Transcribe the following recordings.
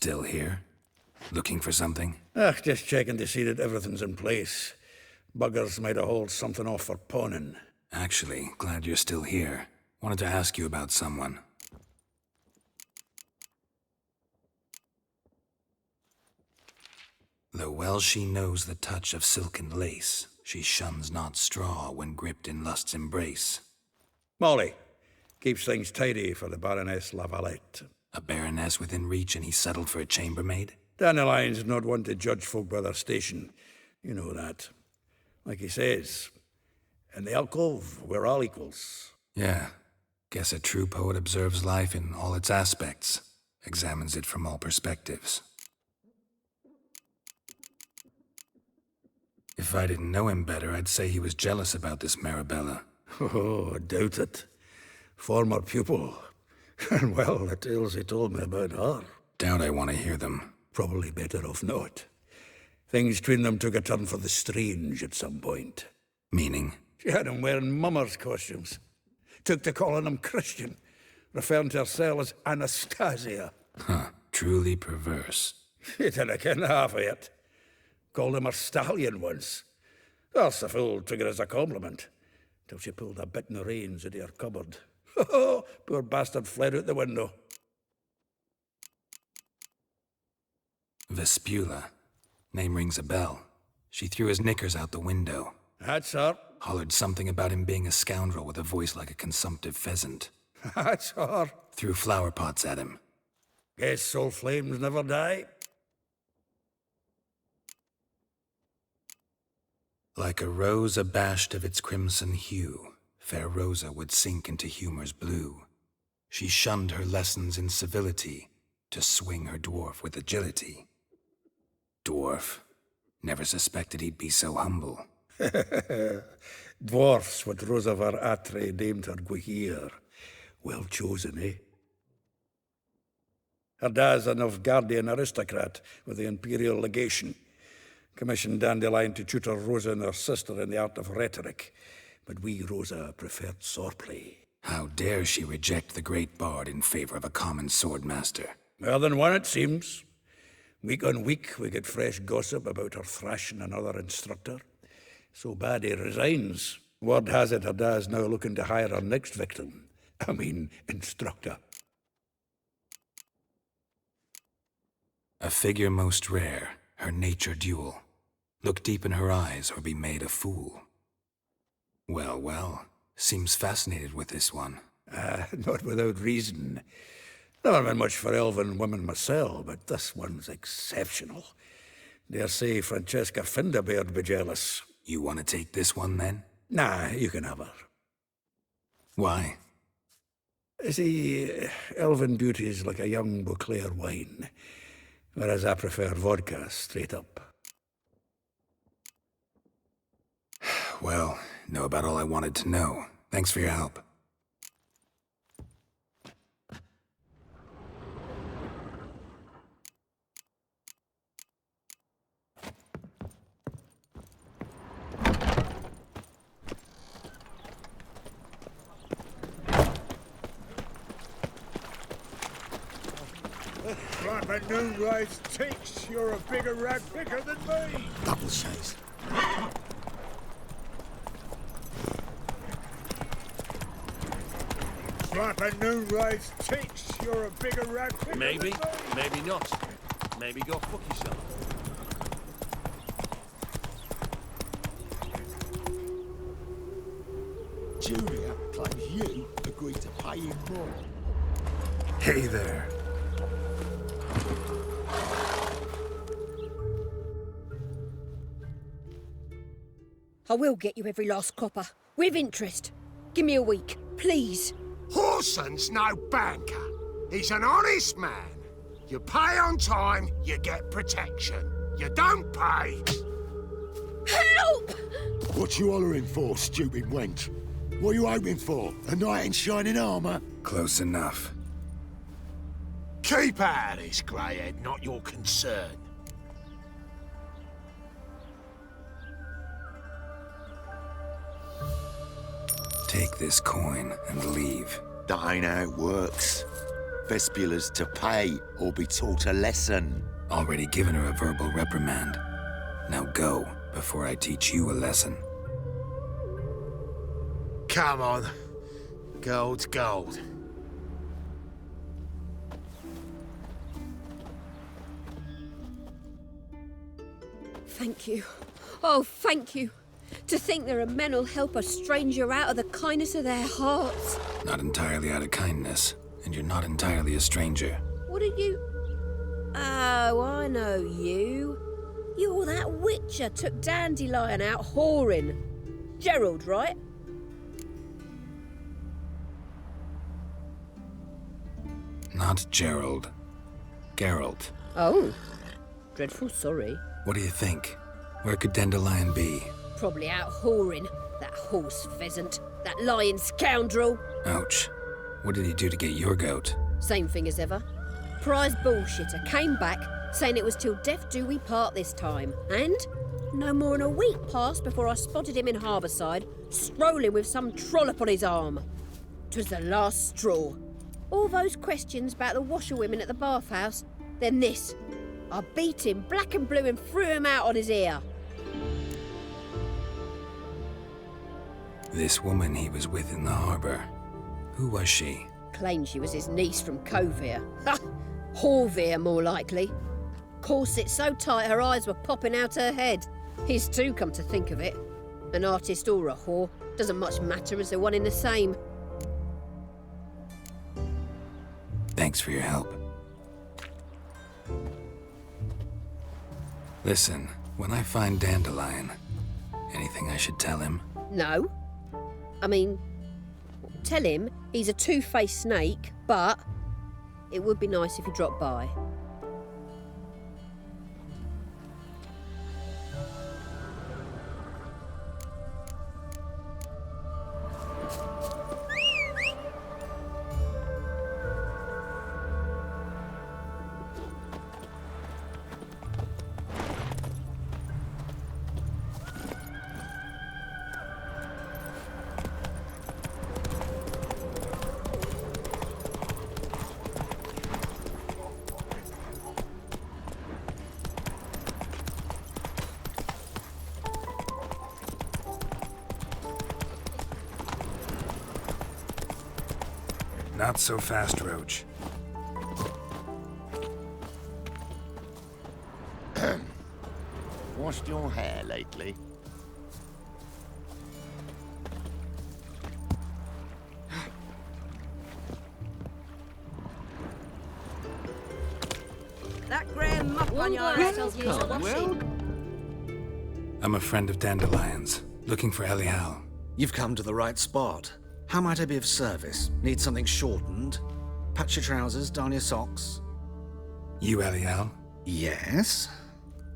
Still here? Looking for something? Just checking to see that everything's in place. Buggers might have hauled something off for pawning. Actually, glad you're still here. Wanted to ask you about someone. Though well she knows the touch of silken lace, she shuns not straw when gripped in lust's embrace. Molly keeps things tidy for the Baroness Lavalette. A baroness within reach and he settled for a chambermaid? Dandelion's not one to judge folk by their station. You know that. Like he says, in the alcove, we're all equals. Yeah. Guess a true poet observes life in all its aspects, examines it from all perspectives. If I didn't know him better, I'd say he was jealous about this Marabella. Oh, I doubt it. Former pupil. And well, the tales he told me about her. Doubt I want to hear them. Probably better off not. Things between them took a turn for the strange at some point. Meaning? She had him wearing mummers' costumes. Took to calling him Christian, referring to herself as Anastasia. Huh, truly perverse. He didn't ken half of it. Called him her stallion once. That's the fool took it as a compliment, till she pulled a bit in the reins out of her cupboard. Oh, poor bastard fled out the window. Vespula. Name rings a bell. She threw his knickers out the window. That's her. Hollered something about him being a scoundrel with a voice like a consumptive pheasant. That's her. Threw flower pots at him. Guess soul flames never die. Like a rose abashed of its crimson hue, fair Rosa would sink into humor's blue. She shunned her lessons in civility, to swing her dwarf with agility. Dwarf. Never suspected he'd be so humble. Dwarfs what Rosavar Atre named her Guihir. Well chosen, eh? Her dad's a Novgardian aristocrat with the Imperial Legation. Commissioned Dandelion to tutor Rosa and her sister in the art of rhetoric. But we, Rosa, preferred swordplay. How dare she reject the great bard in favor of a common swordmaster? More than one, it seems. Week on week, we get fresh gossip about her thrashing another instructor. So bad he resigns. Word has it her dad's now looking to hire her next victim. I mean, instructor. A figure most rare, her nature dual. Look deep in her eyes or be made a fool. Well, well, seems fascinated with this one. Not without reason. Never been much for elven women myself, but this one's exceptional. Dare say Francesca Finderbeard be jealous. You want to take this one, then? Nah, you can have her. Why? See, elven beauty's like a young Beauclair wine, whereas I prefer vodka straight up. Well, know about all I wanted to know. Thanks for your help. Right, but Noonrise tinks, you're a bigger rat picker than me. Double chase. Right, but Noonrise tinks, you're a bigger rat picker Maybe, than me. maybe not. Maybe go fuck yourself. Julia claims you agreed to pay him more. Hey there. I will get you every last copper, with interest. Give me a week, please. Horson's no banker. He's an honest man. You pay on time, you get protection. You don't pay. Help! What you hollering for, stupid wench? What are you hoping for? A knight in shining armour? Close enough. Keep out of this, greyhead, not your concern. Take this coin and leave. That ain't how it works. Vespilas to pay or be taught a lesson. Already given her a verbal reprimand. Now go, before I teach you a lesson. Come on. Gold's gold. Thank you. Oh, thank you. To think there are men who'll help a stranger out of the kindness of their hearts. Not entirely out of kindness, and you're not entirely a stranger. What are you... Oh, I know you. You're that witcher took Dandelion out whoring. Gerald, right? Not Gerald. Geralt. Oh. Dreadful sorry. What do you think? Where could Dandelion be? Probably out whoring. That horse pheasant. That lying scoundrel. Ouch. What did he do to get your goat? Same thing as ever. Prize bullshitter came back saying it was till death do we part this time. And no more than a week passed before I spotted him in Harbourside, strolling with some trollop on his arm. 'Twas the last straw. All those questions about the washerwomen at the bathhouse, then this. I beat him black and blue and threw him out on his ear. This woman he was with in the harbour. Who was she? Claimed she was his niece from Kovir. Ha! Horvir, more likely. Corset so tight her eyes were popping out her head. His too, come to think of it. An artist or a whore doesn't much matter as they're one in the same. Thanks for your help. Listen, when I find Dandelion, anything I should tell him? No. I mean, tell him he's a two-faced snake, but it would be nice if he dropped by. Not so fast, Roach. Washed your hair lately? That grey muck on your ass tells you to wash it. I'm a friend of Dandelion's, looking for Elial. You've come to the right spot. How might I be of service? Need something shortened? Patch your trousers, darn your socks. You Elial? Yes.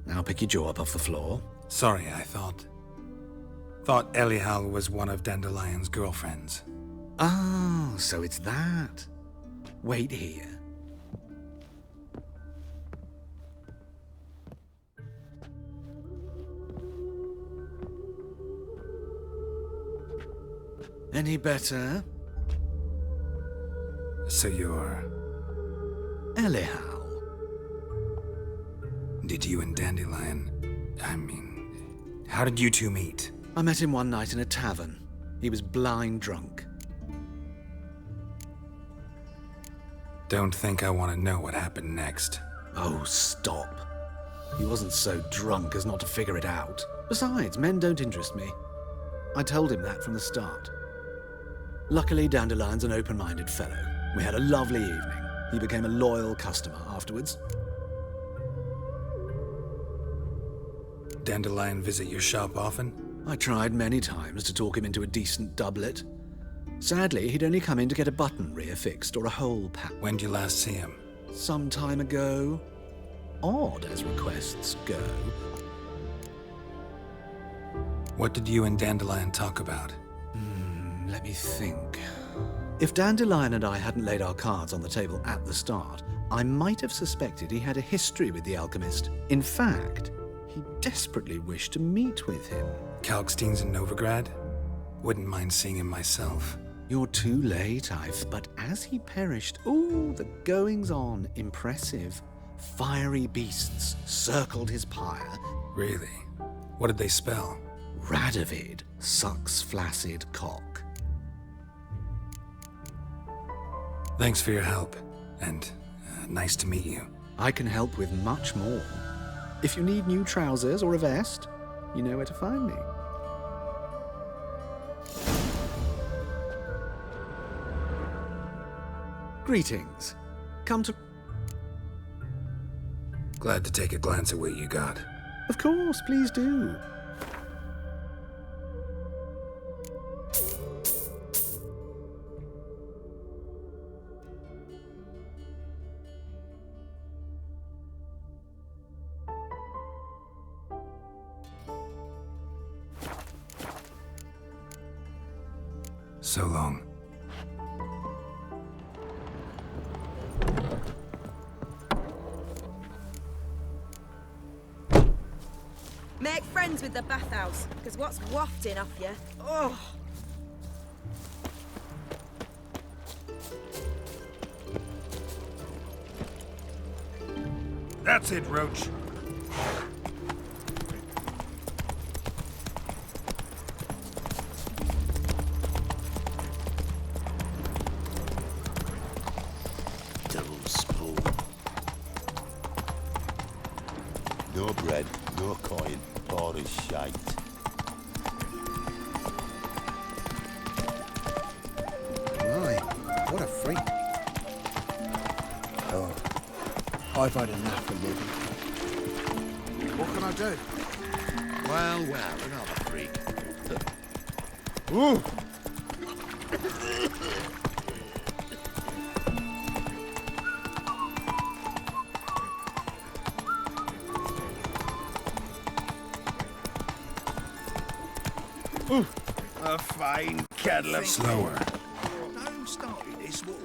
Now pick your jaw up off the floor. Sorry, I thought Elial was one of Dandelion's girlfriends. Oh, so it's that. Wait here. Any better? So you're... Elial. Did you and Dandelion... how did you two meet? I met him one night in a tavern. He was blind drunk. Don't think I want to know what happened next. Oh, stop. He wasn't so drunk as not to figure it out. Besides, men don't interest me. I told him that from the start. Luckily, Dandelion's an open-minded fellow. We had a lovely evening. He became a loyal customer afterwards. Dandelion visit your shop often? I tried many times to talk him into a decent doublet. Sadly, he'd only come in to get a button reaffixed or a hole patched. When'd you last see him? Some time ago. Odd as requests go. What did you and Dandelion talk about? Let me think. If Dandelion and I hadn't laid our cards on the table at the start, I might have suspected he had a history with the alchemist. In fact, he desperately wished to meet with him. Kalkstein's in Novigrad? Wouldn't mind seeing him myself. You're too late, but as he perished, ooh, the goings-on, impressive. Fiery beasts circled his pyre. Really? What did they spell? Radovid sucks flaccid cock. Thanks for your help, and nice to meet you. I can help with much more. If you need new trousers or a vest, you know where to find me. Greetings. Come to... Glad to take a glance at what you got. Of course, please do. So long. Make friends with the bathhouse, because what's wafting off you? Oh! That's it, Roach. Double spoon. No bread, no coin, all is shite. My, what a freak. Oh, I've had enough of living. What can I do? Well, another freak. Ooh! A fine kettle of... Slower. Who started this war?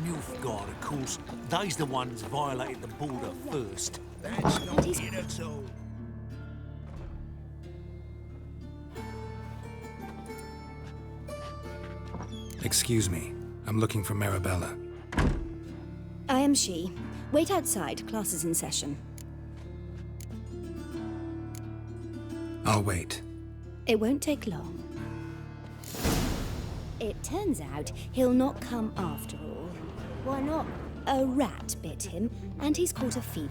Nilfgaard, of course. They's the ones violated the border first. That's not it at all. Excuse me. I'm looking for Marabella. I am she. Wait outside. Class is in session. I'll wait. It won't take long. It turns out he'll not come after all. Why not? A rat bit him, and he's caught a fever.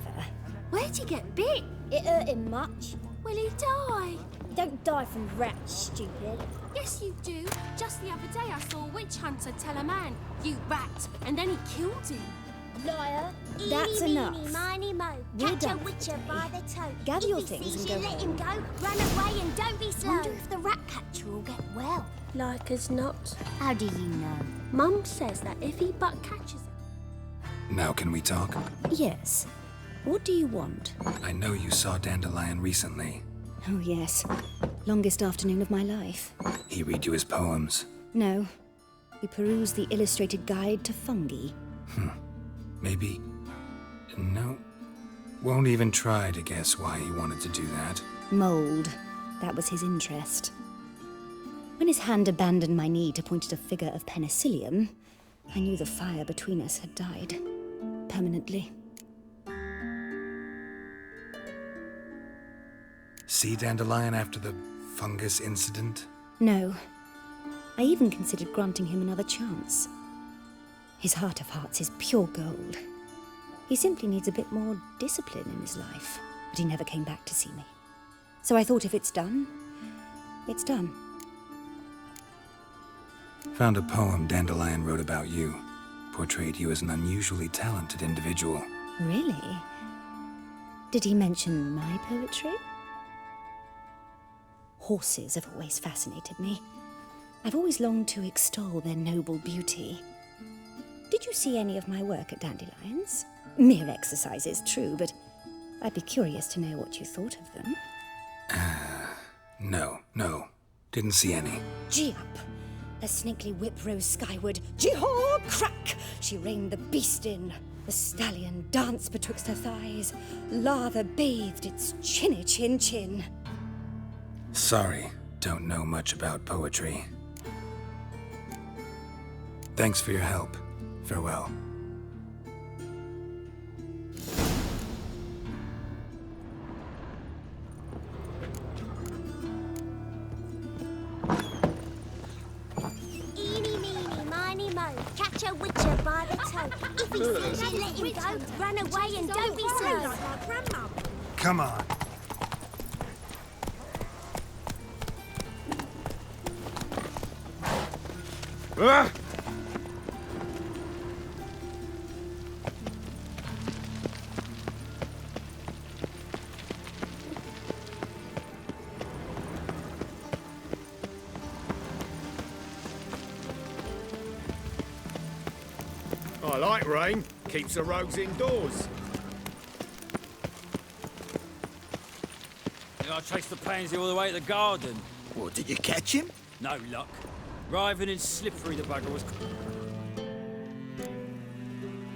Where'd he get bit? It hurt him much. Will he die? Don't die from rats, stupid. Yes, you do. Just the other day I saw a witch hunter tell a man, "You rat," and then he killed him. Liar. That's enough. Eeny, meeny, miny, mo. We're Catch a done. witcher by the toe. Gather If your he things sees and you, go let home. him go. Run away and don't be slow. Wonder if the rat catcher will get well. Like as not. How do you know? Mum says that if he but catches him. Now can we talk? Yes. What do you want? I know you saw Dandelion recently. Oh, yes. Longest afternoon of my life. He read you his poems. No. We perused the illustrated guide to fungi. Maybe... No. Won't even try to guess why he wanted to do that. Mold. That was his interest. When his hand abandoned my knee to point at a figure of penicillium, I knew the fire between us had died. Permanently. See Dandelion after the fungus incident? No. I even considered granting him another chance. His heart of hearts is pure gold. He simply needs a bit more discipline in his life. But he never came back to see me. So I thought if it's done, it's done. Found a poem Dandelion wrote about you. Portrayed you as an unusually talented individual. Really? Did he mention my poetry? Horses have always fascinated me. I've always longed to extol their noble beauty. Did you see any of my work at Dandelion's? Mere exercises, true, but I'd be curious to know what you thought of them. No. Didn't see any. Gee up! A snaky whip rose skyward. Jee-haw! Crack! She reined the beast in. The stallion danced betwixt her thighs. Lava bathed its chinny chin. Sorry, don't know much about poetry. Thanks for your help. Farewell. Eeny, meeny, miny, mo. Catch a witcher by the toe. If he sees you, let him go. Run away and don't be slow. Come on. I like rain. Keeps the rogues indoors. I chased the pansy all the way to the garden. What, did you catch him? No luck. Writhing and slippery the bugger was.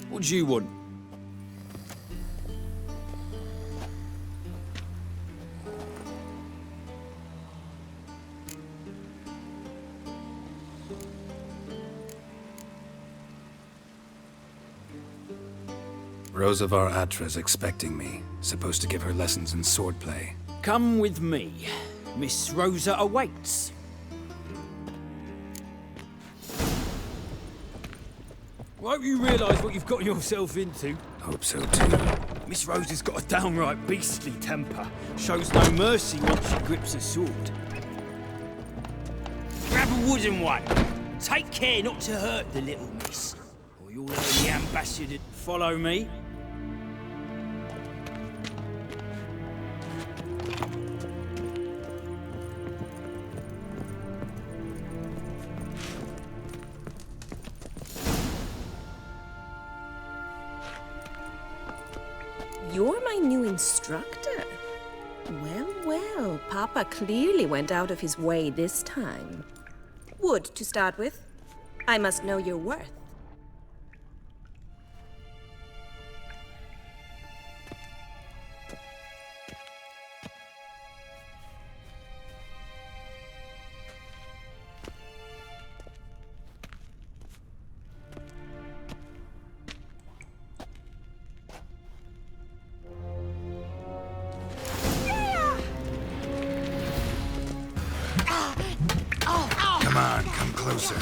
What do you want? Rosa var Atra's expecting me. Supposed to give her lessons in swordplay. Come with me. Miss Rosa awaits. Won't you realise what you've got yourself into? Hope so too. Miss Rosa's got a downright beastly temper. Shows no mercy once she grips a sword. Grab a wooden one. Take care not to hurt the little miss, or you'll earn the ambassador. Follow me. You're my new instructor? Well, well, Papa clearly went out of his way this time. Wood, to start with. I must know your worth. Come on, come closer.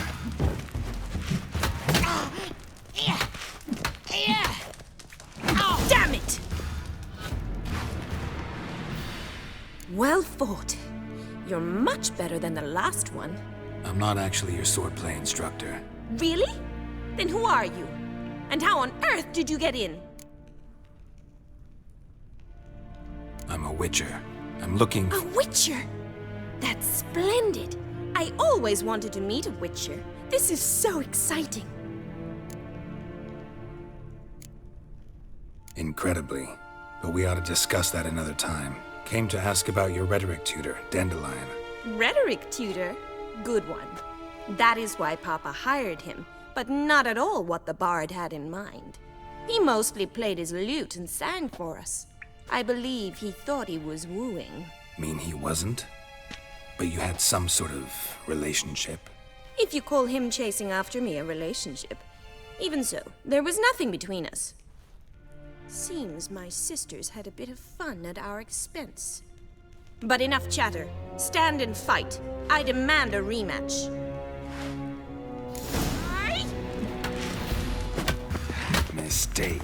Damn it! Well fought. You're much better than the last one. I'm not actually your swordplay instructor. Really? Then who are you? And how on earth did you get in? I'm a witcher. I'm looking A witcher? That's splendid. I always wanted to meet a witcher. This is so exciting. Incredibly. But we ought to discuss that another time. Came to ask about your rhetoric tutor, Dandelion. Rhetoric tutor? Good one. That is why Papa hired him, but not at all what the bard had in mind. He mostly played his lute and sang for us. I believe he thought he was wooing. Mean he wasn't? But you had some sort of relationship? If you call him chasing after me a relationship. Even so, there was nothing between us. Seems my sisters had a bit of fun at our expense. But enough chatter. Stand and fight. I demand a rematch. Mistake.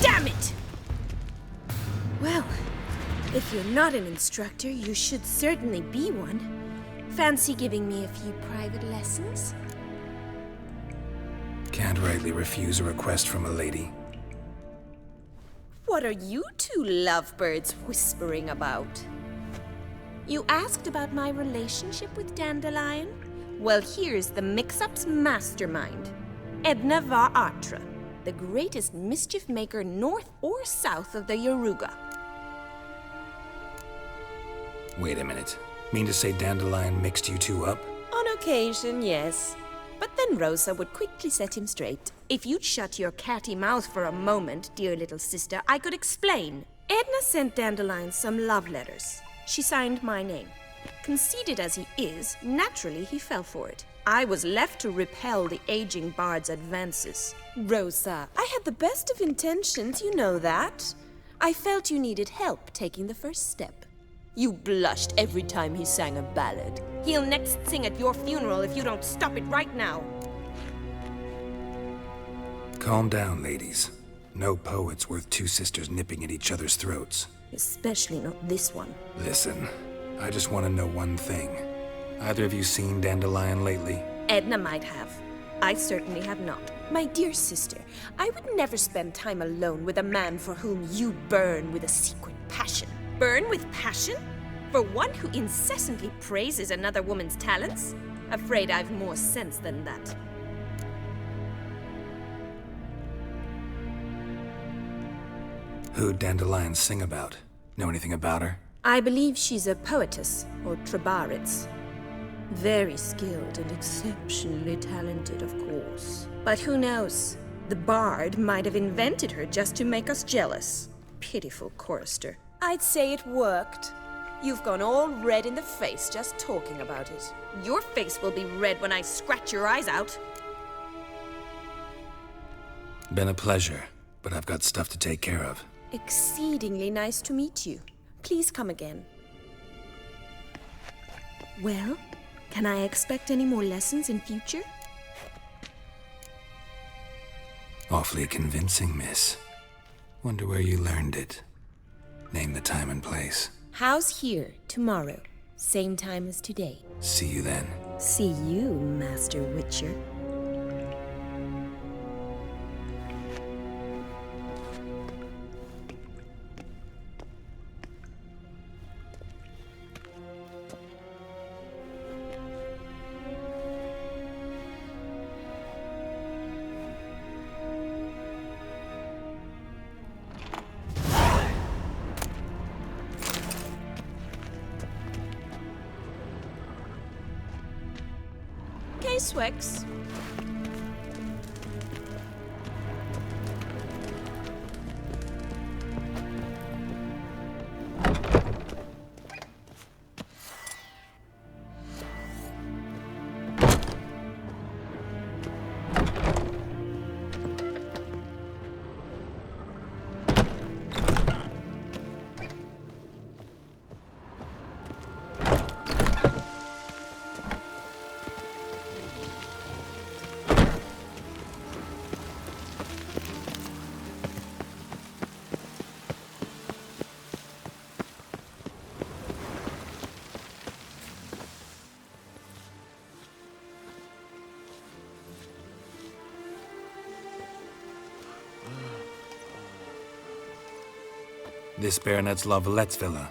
Damn it! Well, if you're not an instructor, you should certainly be one. Fancy giving me a few private lessons? Can't rightly refuse a request from a lady. What are you two lovebirds whispering about? You asked about my relationship with Dandelion? Well, here's the mix-up's mastermind. Edna var Atra, the greatest mischief maker north or south of the Yaruga. Wait a minute. Mean to say Dandelion mixed you two up? On occasion, yes. But then Rosa would quickly set him straight. If you'd shut your catty mouth for a moment, dear little sister, I could explain. Edna sent Dandelion some love letters. She signed my name. Conceited as he is, naturally he fell for it. I was left to repel the aging bard's advances. Rosa, I had the best of intentions, you know that. I felt you needed help taking the first step. You blushed every time he sang a ballad. He'll next sing at your funeral if you don't stop it right now. Calm down, ladies. No poet's worth two sisters nipping at each other's throats. Especially not this one. Listen, I just want to know one thing. Either of you seen Dandelion lately? Edna might have. I certainly have not. My dear sister, I would never spend time alone with a man for whom you burn with a secret passion. Burn with passion? For one who incessantly praises another woman's talents? Afraid I've more sense than that. Who'd Dandelion sing about? Know anything about her? I believe she's a poetess, or trabaritz. Very skilled and exceptionally talented, of course. But who knows? The bard might have invented her just to make us jealous. Pitiful chorister. I'd say it worked. You've gone all red in the face just talking about it. Your face will be red when I scratch your eyes out. Been a pleasure, but I've got stuff to take care of. Exceedingly nice to meet you. Please come again. Well, can I expect any more lessons in future? Awfully convincing, miss. Wonder where you learned it. Name the time and place. How's here tomorrow? Same time as today. See you then. See you, Master Witcher. Swex. This Baronet's La Valette's villa.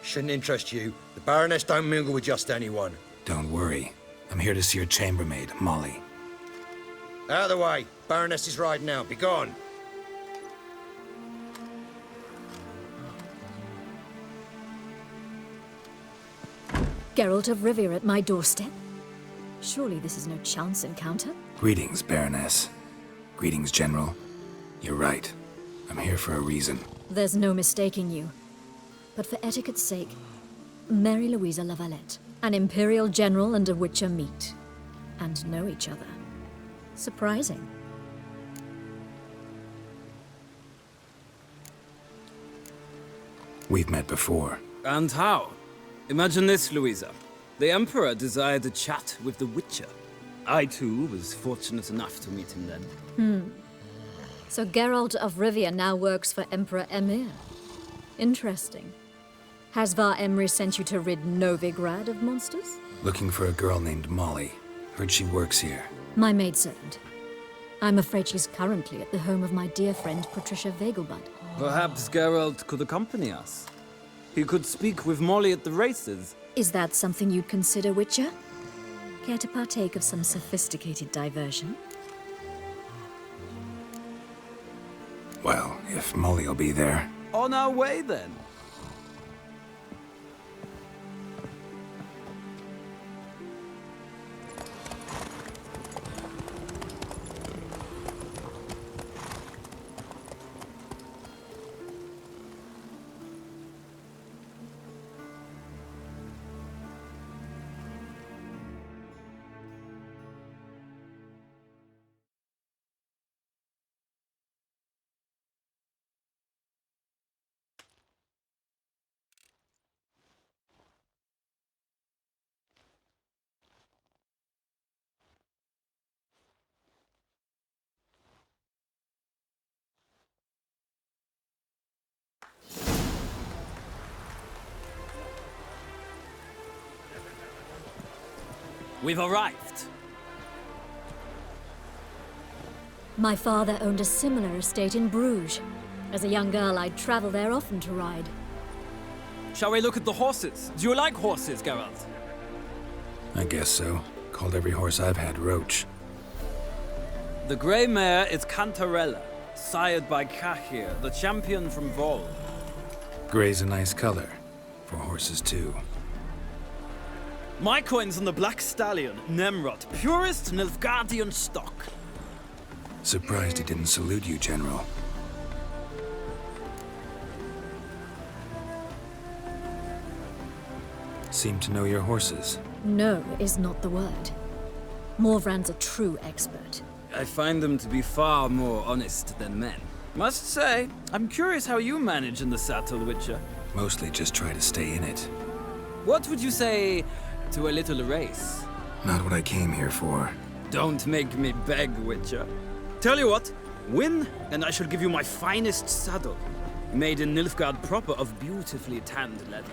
Shouldn't interest you. The Baroness don't mingle with just anyone. Don't worry. I'm here to see your chambermaid, Molly. Out of the way. Baroness is riding out. Be gone. Geralt of Rivia at my doorstep? Surely this is no chance encounter? Greetings, Baroness. Greetings, General. You're right. I'm here for a reason. There's no mistaking you. But for etiquette's sake, Mary Louisa La Valette, an Imperial General and a Witcher meet. And know each other. Surprising. We've met before. And how? Imagine this, Louisa. The Emperor desired a chat with the Witcher. I, too, was fortunate enough to meet him then. So Geralt of Rivia now works for Emperor Emir. Interesting. Has Var Emry sent you to rid Novigrad of monsters? Looking for a girl named Molly. Heard she works here. My maidservant. I'm afraid she's currently at the home of my dear friend Patricia Vegelbud. Perhaps Geralt could accompany us. He could speak with Molly at the races. Is that something you'd consider, Witcher? Care to partake of some sophisticated diversion? Well, if Molly'll be there. On our way, then. We've arrived. My father owned a similar estate in Bruges. As a young girl, I'd travel there often to ride. Shall we look at the horses? Do you like horses, Geralt? I guess so. Called every horse I've had Roach. The grey mare is Cantarella, sired by Cahir, the champion from Vol. Grey's a nice color. For horses, too. My coin's on the black stallion, Nemrod, purest Nilfgaardian stock. Surprised he didn't salute you, General. Seem to know your horses. No is not the word. Morvran's a true expert. I find them to be far more honest than men. Must say, I'm curious how you manage in the saddle, Witcher. Mostly just try to stay in it. What would you say to a little race? Not what I came here for. Don't make me beg, Witcher. Tell you what, win, and I shall give you my finest saddle. Made in Nilfgaard proper of beautifully tanned leather.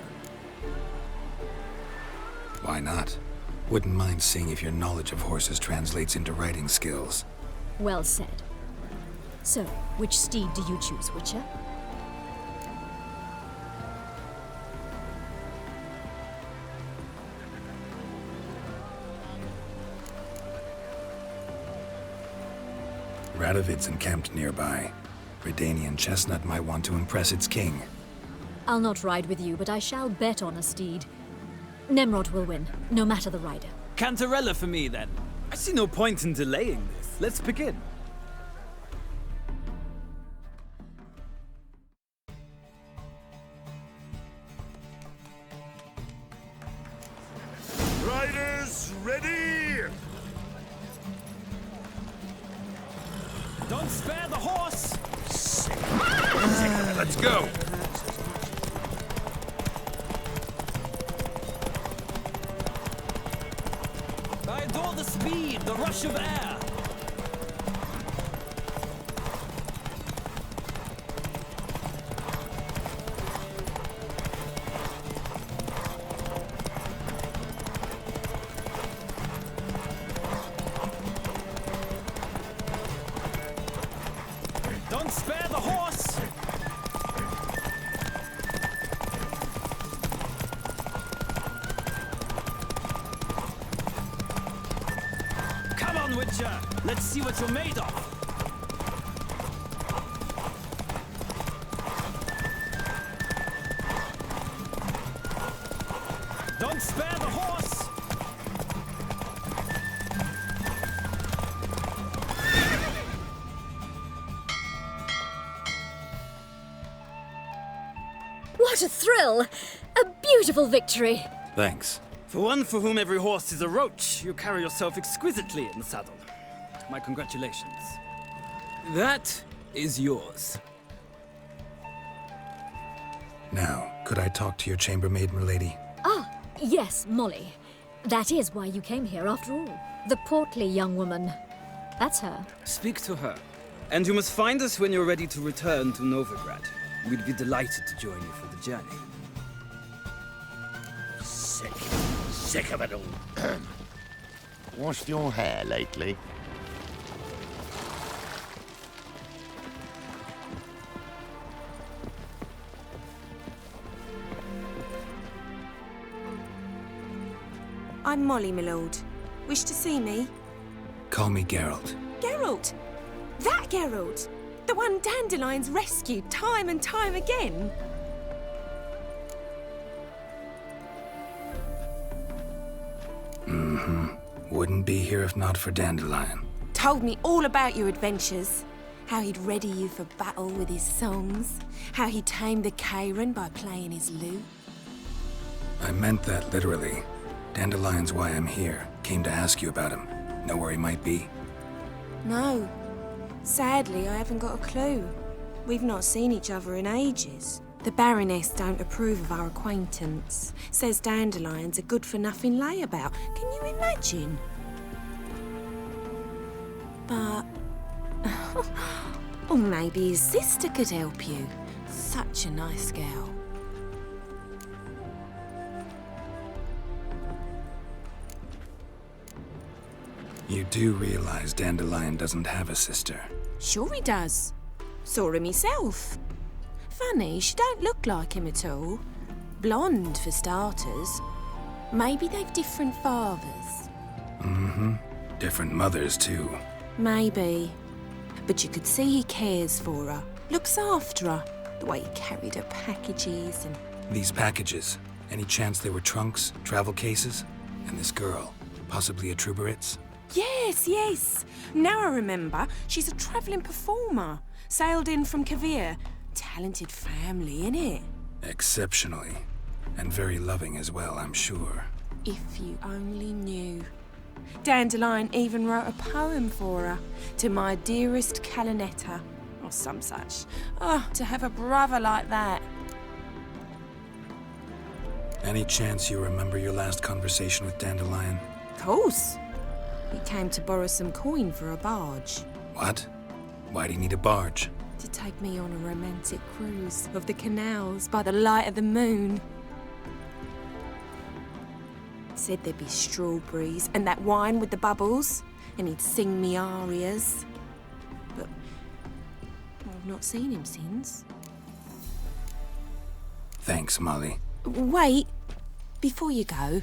Why not? Wouldn't mind seeing if your knowledge of horses translates into riding skills. Well said. So, which steed do you choose, Witcher? Radovid's encamped nearby. Redanian chestnut might want to impress its king. I'll not ride with you, but I shall bet on a steed. Nemrod will win, no matter the rider. Cantarella for me, then. I see no point in delaying this. Let's begin. Riders, ready! Don't spare the horse! Let's go! I adore the speed, the rush of air. Don't spare the horse! Come on, Witcher! Let's see what you're made of! Don't spare the horse! What a thrill! A beautiful victory! Thanks. For one for whom every horse is a roach, you carry yourself exquisitely in the saddle. My congratulations. That is yours. Now, could I talk to your chambermaid, milady? Ah, yes, Molly. That is why you came here after all. The portly young woman. That's her. Speak to her. And you must find us when you're ready to return to Novigrad. We'd be delighted to join you for the journey. Sick of it all. Washed your hair lately? I'm Molly, my lord. Wish to see me? Call me Geralt. Geralt! That Geralt! The one Dandelion's rescued time and time again! Wouldn't be here if not for Dandelion. Told me all about your adventures. How he'd ready you for battle with his songs. How he tamed the Kairan by playing his lute. I meant that literally. Dandelion's why I'm here. Came to ask you about him. Know where he might be? No. Sadly, I haven't got a clue. We've not seen each other in ages. The Baroness don't approve of our acquaintance. Says Dandelion's a good-for-nothing layabout. Can you imagine? But... or maybe his sister could help you. Such a nice girl. You do realize Dandelion doesn't have a sister. Sure he does. Saw him myself. Funny, she don't look like him at all. Blonde, for starters. Maybe they've different fathers. Mm-hmm. Different mothers, too. Maybe. But you could see he cares for her. Looks after her. The way he carried her packages and... These packages, any chance they were trunks, travel cases? And this girl, possibly a Truberitz? Yes, yes. Now I remember. She's a travelling performer. Sailed in from Kavir. Talented family, innit? Exceptionally. And very loving as well, I'm sure. If you only knew. Dandelion even wrote a poem for her. To my dearest Calinetta. Or some such. Oh, to have a brother like that. Any chance you remember your last conversation with Dandelion? Of course. He came to borrow some coin for a barge. What? Why do you need a barge? To take me on a romantic cruise of the canals by the light of the moon. Said there'd be strawberries and that wine with the bubbles, and he'd sing me arias. But I've not seen him since. Thanks, Molly. Wait, before you go,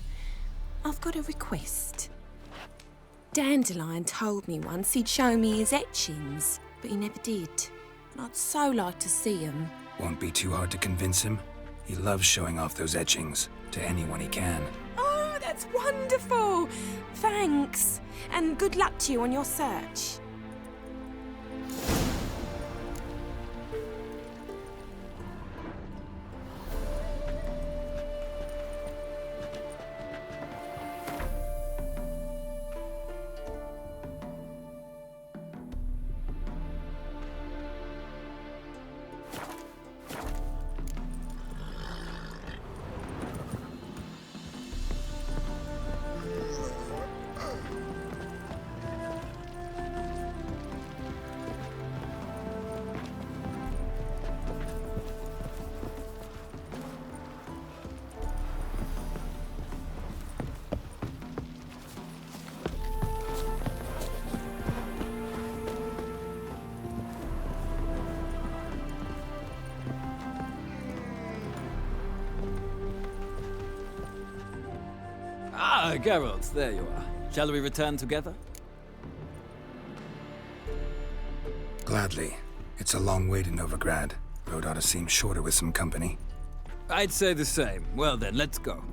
I've got a request. Dandelion told me once he'd show me his etchings, but he never did. And I'd so like to see them. Won't be too hard to convince him. He loves showing off those etchings to anyone he can. Oh, that's wonderful! Thanks, and good luck to you on your search. Ah, Geralt, there you are. Shall we return together? Gladly. It's a long way to Novigrad. Road ought to seem shorter with some company. I'd say the same. Well then, let's go.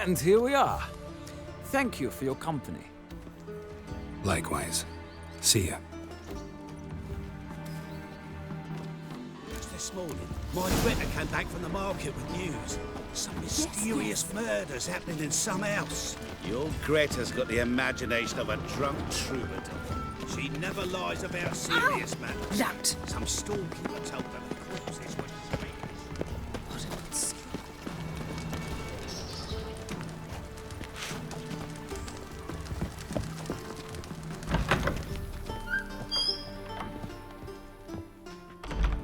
And here we are. Thank you for your company. Likewise. See ya. Just this morning, my Greta came back from the market with news. Some mysterious murders happening in some house. Your Greta's got the imagination of a drunk troubadour. She never lies about serious matters. That. Some storekeeper told her the corpses were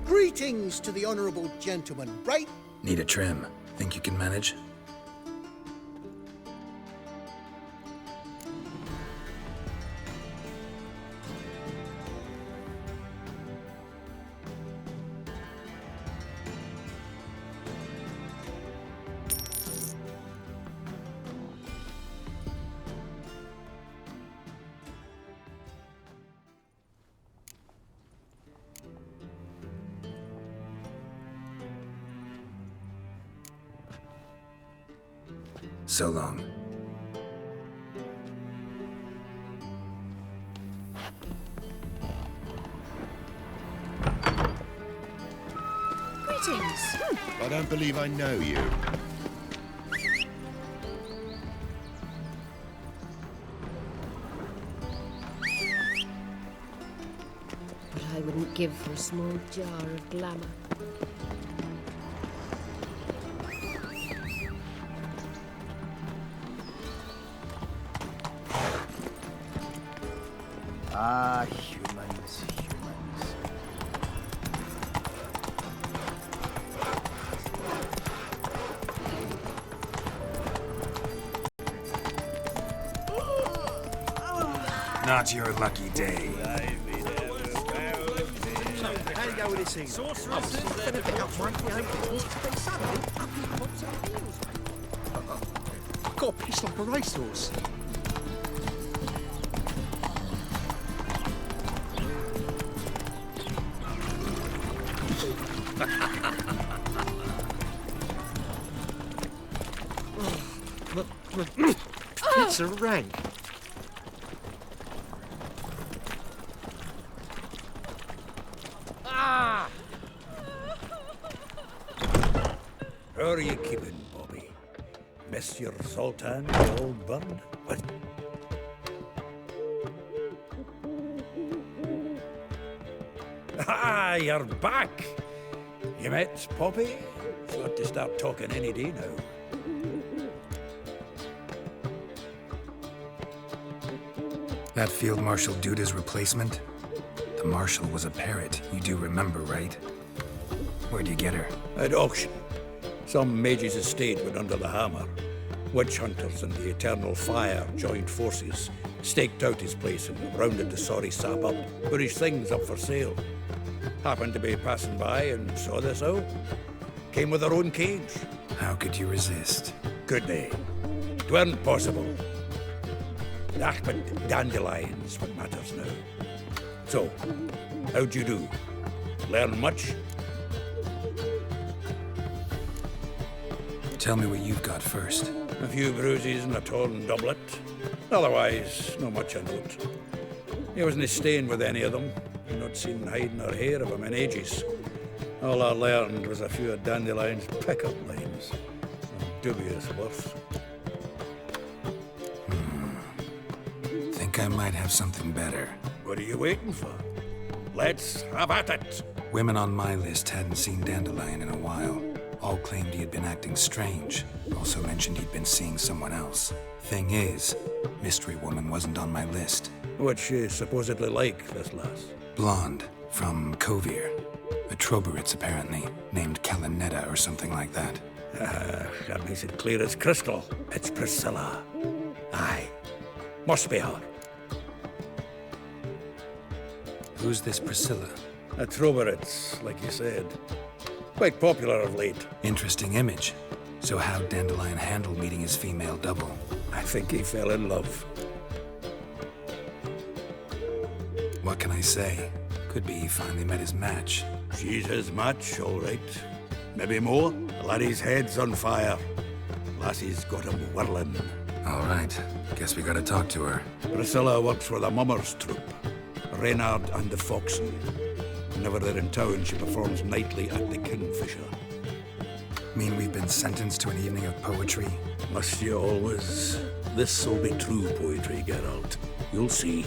Greetings to the honourable gentleman, right? Need a trim. Think you can manage? So long. Greetings. I don't believe I know you. But I wouldn't give for a small jar of glamour. Ah, humans, humans. Not your lucky day. How you go with this thing? Sorceress is there to pick up one business, but suddenly up he pops and feels. Got a piss like a racehorse. It's a rank. How are you keeping, Bobby? Miss your Sultan, the old bird? What? Ah, you're back! You met Poppy? Got to start talking any day now. That Field Marshal Duda's replacement? The Marshal was a parrot, you do remember, right? Where'd you get her? At auction. Some mage's estate went under the hammer. Witch hunters and the Eternal Fire joined forces, staked out his place and rounded the sorry sap up, put his things up for sale. Happened to be passing by and saw this out. Came with their own cage. How could you resist? Could they? It weren't possible. Ah, but Dandelion's what matters now. So, how'd you do? Learn much? Tell me what you've got first. A few bruises and a torn doublet. Otherwise, no much of note. He wasn't staying with any of them. Not seen hiding or hair of him in ages. All I learned was a few of Dandelion's pickup lines. Of dubious worth. Think I might have something better. What are you waiting for? Let's have at it! Women on my list hadn't seen Dandelion in a while. All claimed he had been acting strange. Also mentioned he'd been seeing someone else. Thing is, Mystery Woman wasn't on my list. What's she supposedly like, this lass? Blonde, from Kovir. A Troberitz, apparently, named Kalinetta or something like that. That makes it clear as crystal. It's Priscilla. Aye. Must be her. Who's this Priscilla? A Troberitz, like you said. Quite popular of late. Interesting image. So how'd Dandelion handle meeting his female double? I think he fell in love. What can I say? Could be he finally met his match. She's his match, all right. Maybe more. The laddie's head's on fire. Lassie's got him whirling. All right. Guess we gotta talk to her. Priscilla works for the Mummers troupe. Reynard and the Foxen. Whenever they're in town, she performs nightly at the Kingfisher. Mean we've been sentenced to an evening of poetry? Must you always? This'll be true poetry, Geralt. You'll see.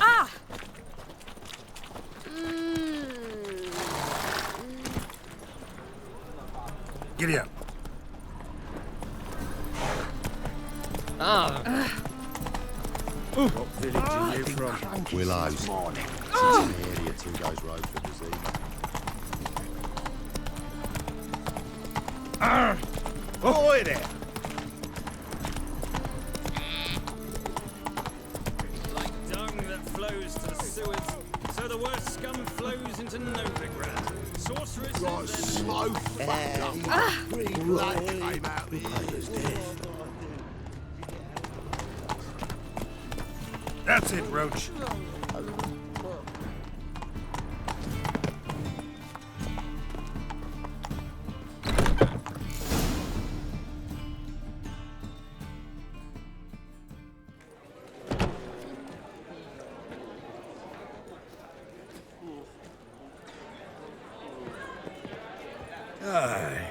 Ah! Giddy up. What village are you from? Willows. It's an area 2 days road for disease. Ahoy there! Like dung that flows to the sewers, so the worst scum flows into Novigrad. Sorceress Right, slow fucker. Green blood came out the ears. That's it, Roach.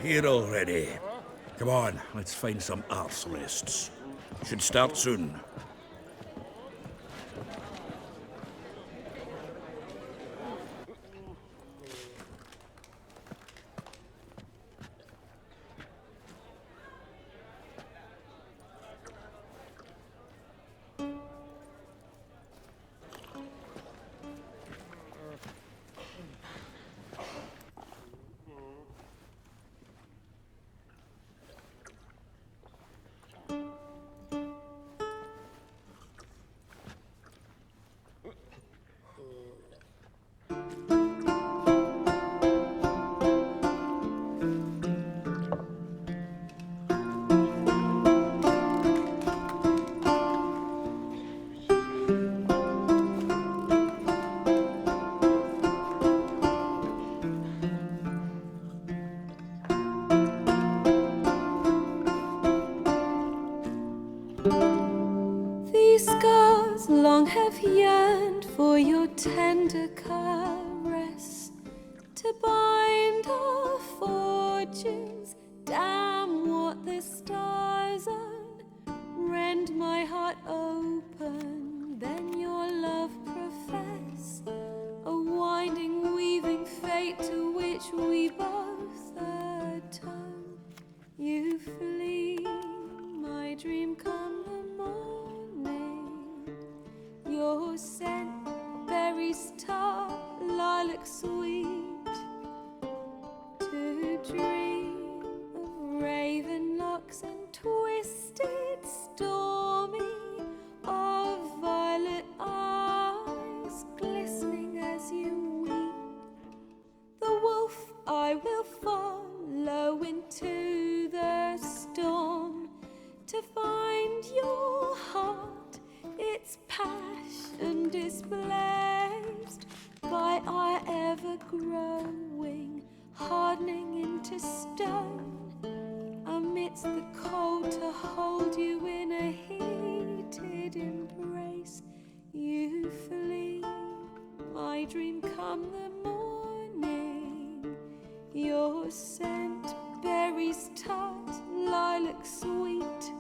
Here already. Come on, let's find some arse rests. Should start soon. These scars long have yearned for your tender caress, to bind our fortunes. Damn what the stars rend my heart open, then your love profess, a winding, weaving fate to which we both atone. You flee, my dream come the morning. Your scent, berries tart, lilac sweet, to dream of raven locks and twisted, stormy, of violet eyes glistening as you weep. The wolf I will follow into the storm, to find your heart, its passion displaced by our ever-growing, hardening into stone. Amidst the cold, to hold you in a heated embrace. You flee, my dream come the morning. Your scent, berries tart, lilac sweet,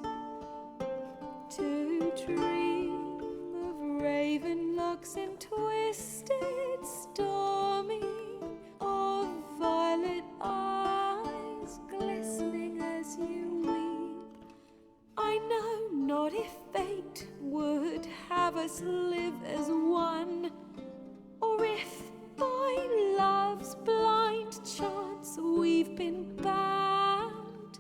to dream of raven locks and twisted, stormy, of violet eyes glistening as you weep. I know not if fate would have us live as one, or if by love's blind chance we've been bound.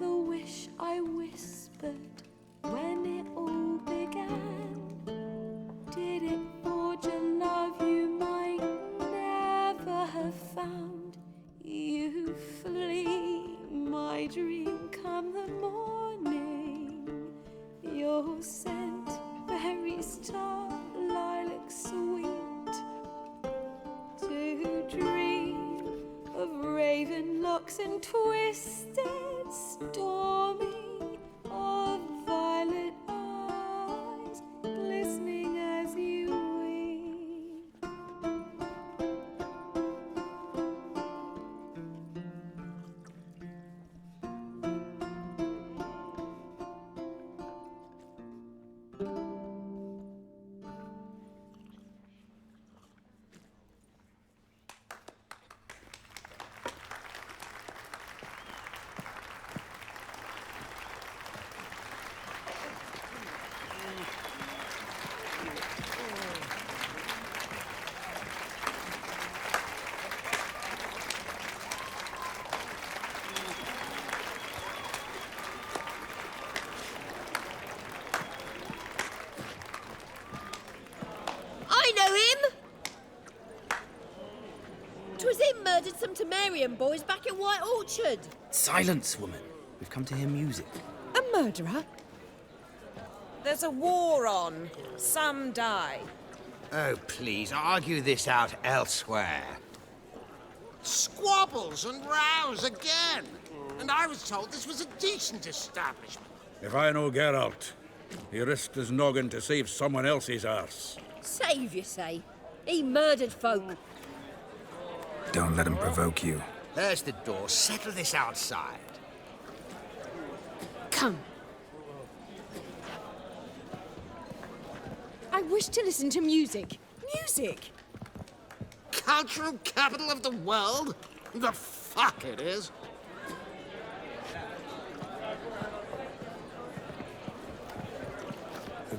The wish I whispered when it all began, did it forge a love you might never have found? You flee, my dream come the morning. Your scent, berries tart, lilac sweet, to dream of raven locks and twisted, stormy, of violet eyes glistening as you weep. to Mary and boys back in White Orchard. Silence, woman. We've come to hear music. A murderer? There's a war on. Some die. Oh, please, argue this out elsewhere. Squabbles and rows again. And I was told this was a decent establishment. If I know Geralt, he risked his noggin to save someone else's arse. Save, you say? He murdered folk. Don't let him provoke you. There's the door. Settle this outside. Come. I wish to listen to music. Music! Cultural capital of the world? The fuck it is.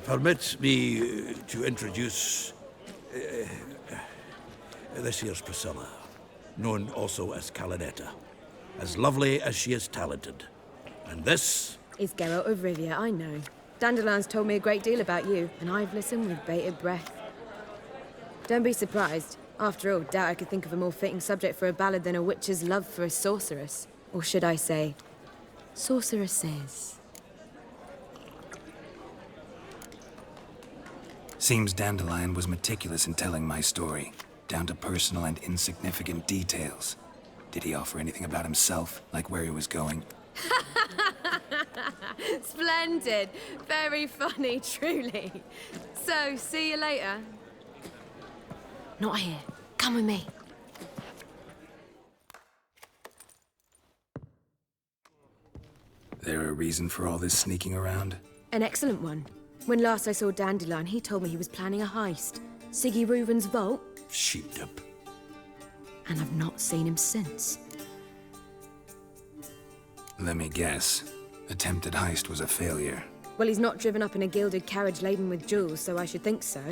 Permit me to introduce this here's Priscilla, known also as Calinetta. As lovely as she is talented. And this is Geralt of Rivia, I know. Dandelion's told me a great deal about you, and I've listened with bated breath. Don't be surprised. After all, doubt I could think of a more fitting subject for a ballad than a witch's love for a sorceress. Or should I say, sorceresses. Seems Dandelion was meticulous in telling my story, down to personal and insignificant details. Did he offer anything about himself, like where he was going? Splendid. Very funny, truly. So, see you later. Not here. Come with me. There a reason for all this sneaking around? An excellent one. When last I saw Dandelion, he told me he was planning a heist. Siggy Reuven's vault. Sheepdip. And I've not seen him since. Let me guess. Attempted heist was a failure. Well, he's not driven up in a gilded carriage laden with jewels, so I should think so.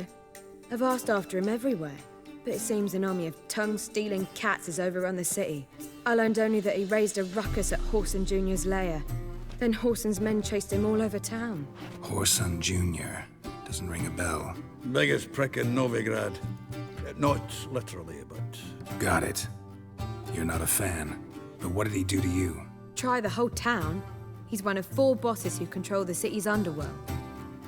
I've asked after him everywhere, but it seems an army of tongue-stealing cats has overrun the city. I learned only that he raised a ruckus at Horson Jr.'s lair. Then Horson's men chased him all over town. Horson Jr. Doesn't ring a bell. biggest prick in Novigrad. Not literally, but... Got it. You're not a fan. But what did he do to you? Try the whole town. He's one of 4 bosses who control the city's underworld.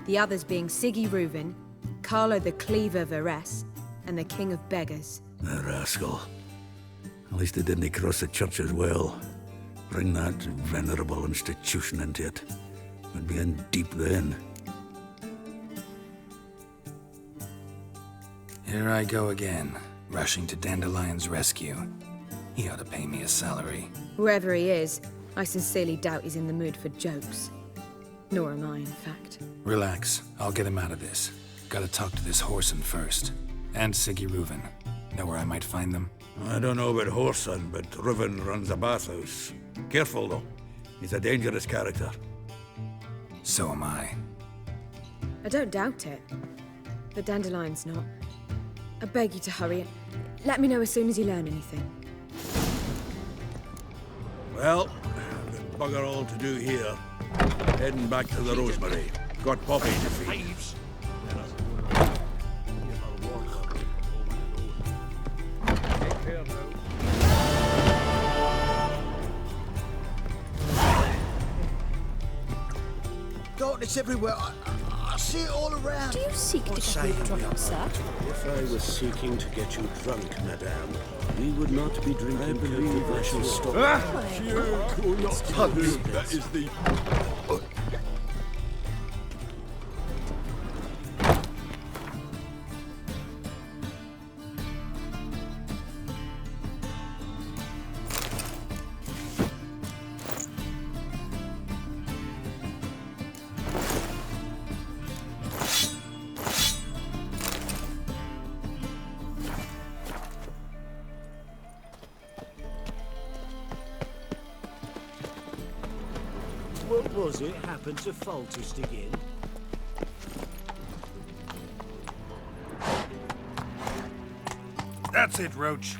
The others being Siggy Reuven, Carlo the Cleaver Varese, and the King of Beggars. A rascal. At least he didn't cross the church as well. Bring that venerable institution into it. We'd be in deep then. Here I go again, rushing to Dandelion's rescue. He ought to pay me a salary. Wherever he is, I sincerely doubt he's in the mood for jokes. Nor am I, in fact. Relax, I'll get him out of this. Gotta talk to this Horson first. And Siggy Reuven. Know where I might find them? I don't know about Horson, but Reuven runs a bathhouse. Careful, though. He's a dangerous character. So am I. I don't doubt it. But Dandelion's not. I beg you to hurry. Let me know as soon as you learn anything. Well, I've got bugger all to do here. Heading back to the Rosemary. Got Poppy to feed. Darkness everywhere. I see it all around. Do you seek to get me drunk, sir? If I was seeking to get you drunk, madame, we would not be drinking. I believe I shall stop. That is the... What was it happened to Foltest again? That's it, Roach.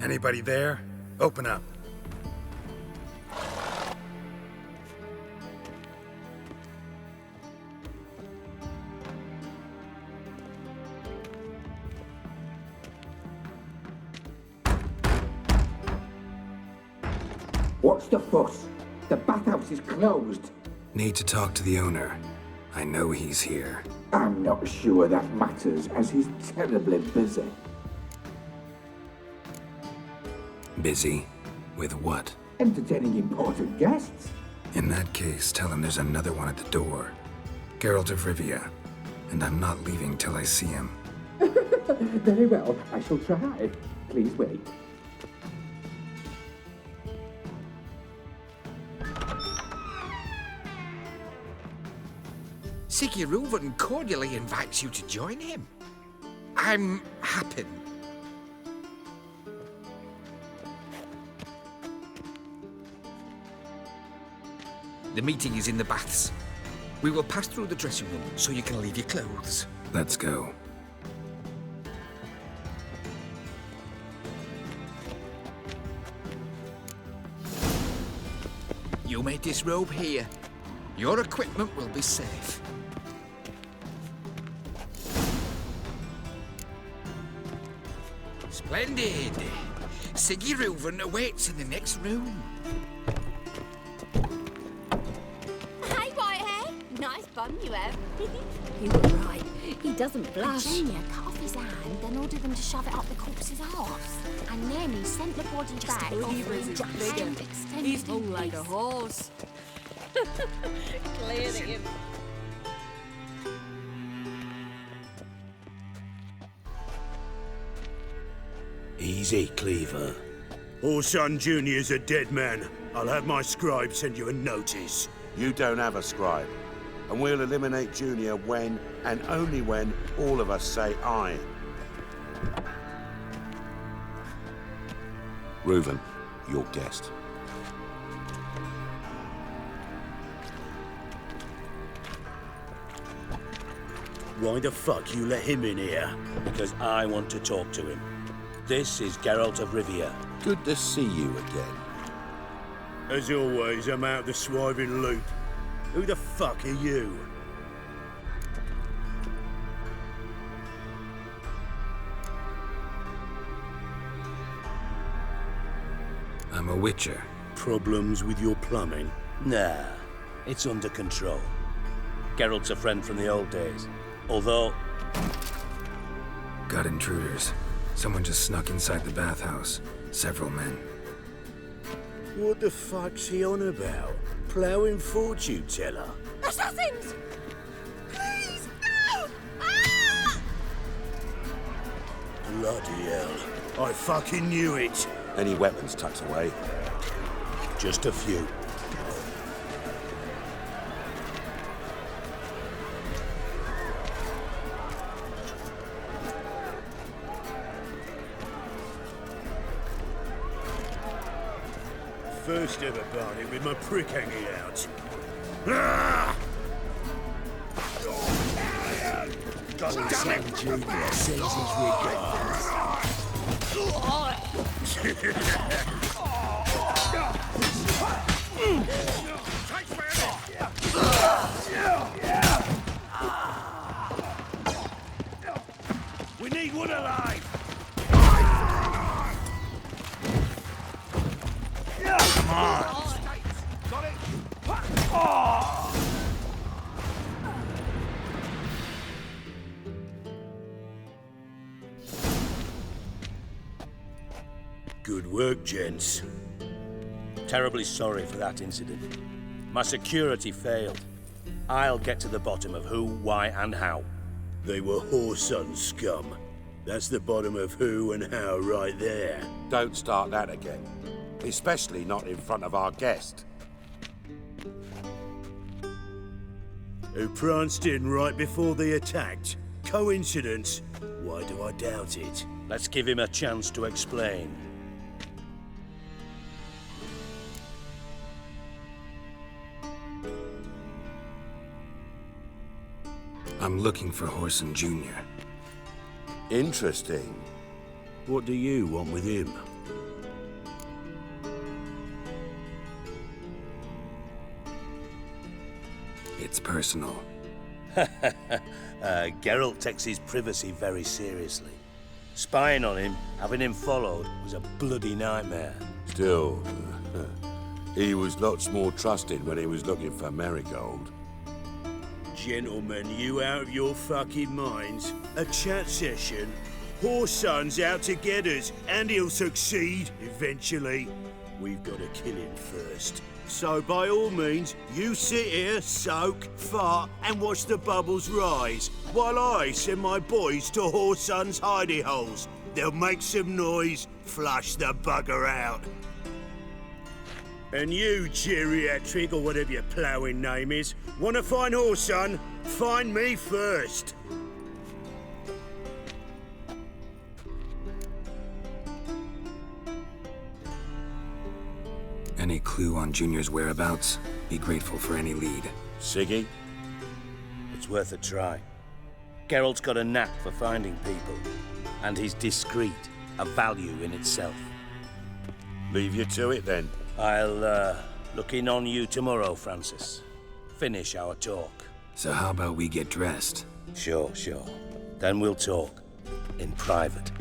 Anybody there? Open up. What's the fuss? The bathhouse is closed. Need to talk to the owner. I know he's here. I'm not sure that matters, as he's terribly busy. Busy? With what? Entertaining important guests. In that case, tell him there's another one at the door. Geralt of Rivia. And I'm not leaving till I see him. Very well, I shall try. Please wait. Sigurd cordially invites you to join him. I'm happy. The meeting is in the baths. We will pass through the dressing room so you can leave your clothes. Let's go. You may disrobe here. Your equipment will be safe. Splendid! Sigurd awaits in the next room. Hey, Whitehair. Nice bum you have. You were right. He doesn't blush. Junior cut off his hand, then ordered them to shove it up the corpse's arse. And then he sent the body back offering to hand extended He's hung like a peace. horse. Clearly him. Easy, Cleaver. Orson Jr.'s a dead man. I'll have my scribe send you a notice. You don't have a scribe. And we'll eliminate Junior when, and only when, all of us say aye. Reuven, your guest. Why the fuck you let him in here? Because I want to talk to him. This is Geralt of Rivia. Good to see you again. As always, I'm out the swiving loop. Who the fuck are you? I'm a witcher. Problems with your plumbing? Nah, it's under control. Geralt's a friend from the old days. Although... Got intruders. Someone just snuck inside the bathhouse. Several men. What the fuck's he on about? Ploughing fortune teller? Assassins! Please, no! Ah! Bloody hell. I fucking knew it. Any weapons tucked away? Just a few. First ever party with my prick hanging out. Ah! Orson Jr. sends his regards. We need one alive! Come on! Good work, gents. Terribly sorry for that incident. My security failed. I'll get to the bottom of who, why, and how. They were whoreson scum. That's the bottom of who and how right there. Don't start that again. Especially not in front of our guest. Who pranced in right before they attacked. Coincidence? Why do I doubt it? Let's give him a chance to explain. I'm looking for Orson Jr. Interesting. What do you want with him? It's personal. Geralt takes his privacy very seriously. Spying on him, having him followed, was a bloody nightmare. Still, he was lots more trusted when he was looking for Marigold. Gentlemen, you out of your fucking minds? A chat session? Whoreson's out to get us, and he'll succeed, eventually. We've got to kill him first. So by all means, you sit here, soak, fart, and watch the bubbles rise, while I send my boys to Whoreson's hidey holes. They'll make some noise, flush the bugger out. And you, geriatric, or whatever your ploughing name is, want to find Whoreson? Find me first. Any clue on Junior's whereabouts? Be grateful for any lead. Siggy? It's worth a try. Geralt's got a knack for finding people, and he's discreet, a value in itself. Leave you to it, then. I'll, look in on you tomorrow, Francis. Finish our talk. So how about we get dressed? Sure. Then we'll talk. In private.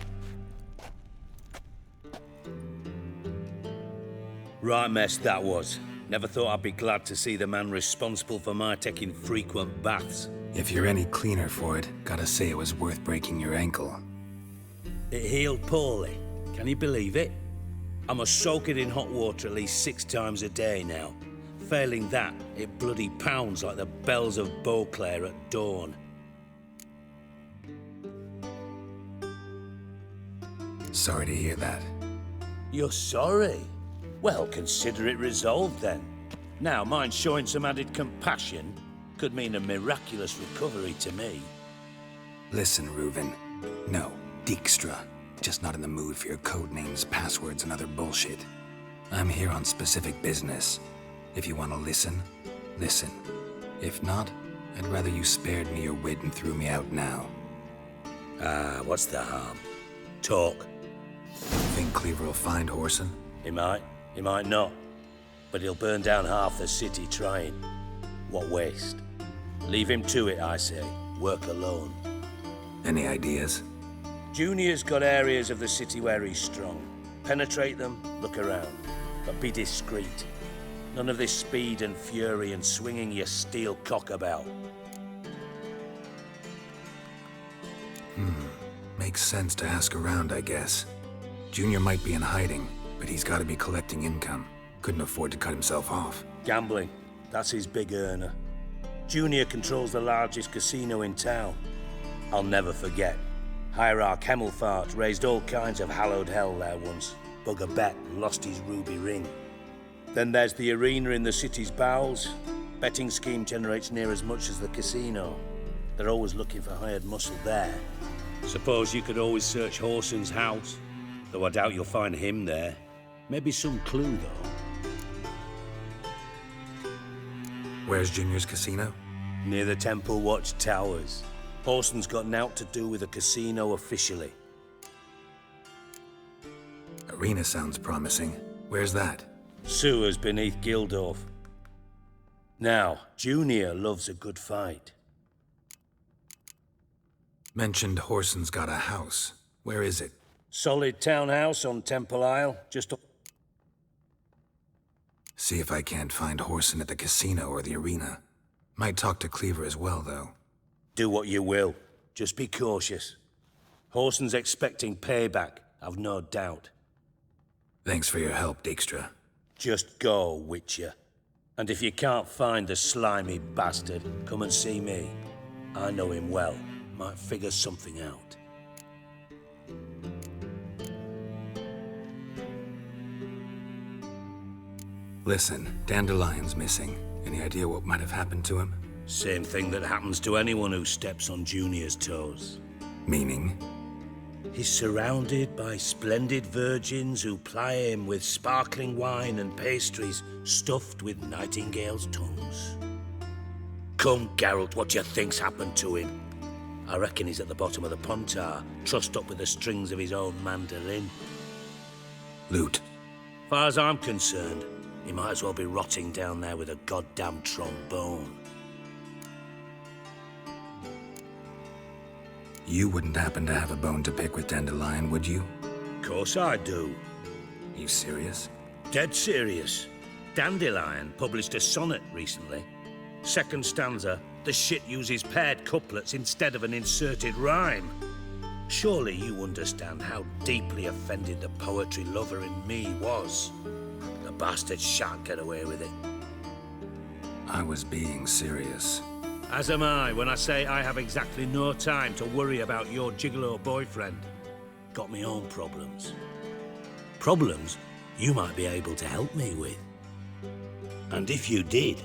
Right mess that was. Never thought I'd be glad to see the man responsible for my taking frequent baths. If you're any cleaner for it, gotta say it was worth breaking your ankle. It healed poorly. Can you believe it? I must soak it in hot water at least 6 times a day now. Failing that, it bloody pounds like the bells of Beauclair at dawn. Sorry to hear that. You're sorry? Well, consider it resolved then. Now, mind showing some added compassion could mean a miraculous recovery to me. Listen, Reuven. No, Dijkstra. Just not in the mood for your code names, passwords, and other bullshit. I'm here on specific business. If you want to listen, listen. If not, I'd rather you spared me your wit and threw me out now. What's the harm? Talk. Think Cleaver will find Whoreson? He might not. But he'll burn down half the city trying. What waste. Leave him to it, I say. Work alone. Any ideas? Junior's got areas of the city where he's strong. Penetrate them, look around. But be discreet. None of this speed and fury and swinging your steel cock about. Makes sense to ask around, I guess. Junior might be in hiding, but he's got to be collecting income. Couldn't afford to cut himself off. Gambling. That's his big earner. Junior controls the largest casino in town. I'll never forget. Hierarch Hemmelfart raised all kinds of hallowed hell there once. Bugger bet and lost his ruby ring. Then there's the arena in the city's bowels. Betting scheme generates near as much as the casino. They're always looking for hired muscle there. Suppose you could always search Whoreson's house. Though I doubt you'll find him there. Maybe some clue, though. Where's Junior's casino? Near the Temple Watch Towers. Whoreson's got nought to do with the casino officially. Arena sounds promising. Where's that? Sewers beneath Gildorf. Now, Junior loves a good fight. Mentioned Whoreson's got a house. Where is it? Solid townhouse on Temple Isle, just up. See if I can't find Whoreson at the casino or the arena. Might talk to Cleaver as well, though. Do what you will. Just be cautious. Whoreson's expecting payback, I've no doubt. Thanks for your help, Dijkstra. Just go, Witcher. And if you can't find the slimy bastard, come and see me. I know him well. Might figure something out. Listen, Dandelion's missing. Any idea what might have happened to him? Same thing that happens to anyone who steps on Junior's toes. Meaning? He's surrounded by splendid virgins who ply him with sparkling wine and pastries stuffed with nightingales' tongues. Come, Geralt, what do you think's happened to him? I reckon he's at the bottom of the Pontar, trussed up with the strings of his own mandolin. Loot. Far as I'm concerned, he might as well be rotting down there with a goddamn trombone. You wouldn't happen to have a bone to pick with Dandelion, would you? Course I do. You serious? Dead serious. Dandelion published a sonnet recently. Second stanza, the shit uses paired couplets instead of an inserted rhyme. Surely you understand how deeply offended the poetry lover in me was. The bastard shan't get away with it. I was being serious. As am I when I say I have exactly no time to worry about your gigolo boyfriend. Got me own problems. Problems you might be able to help me with. And if you did,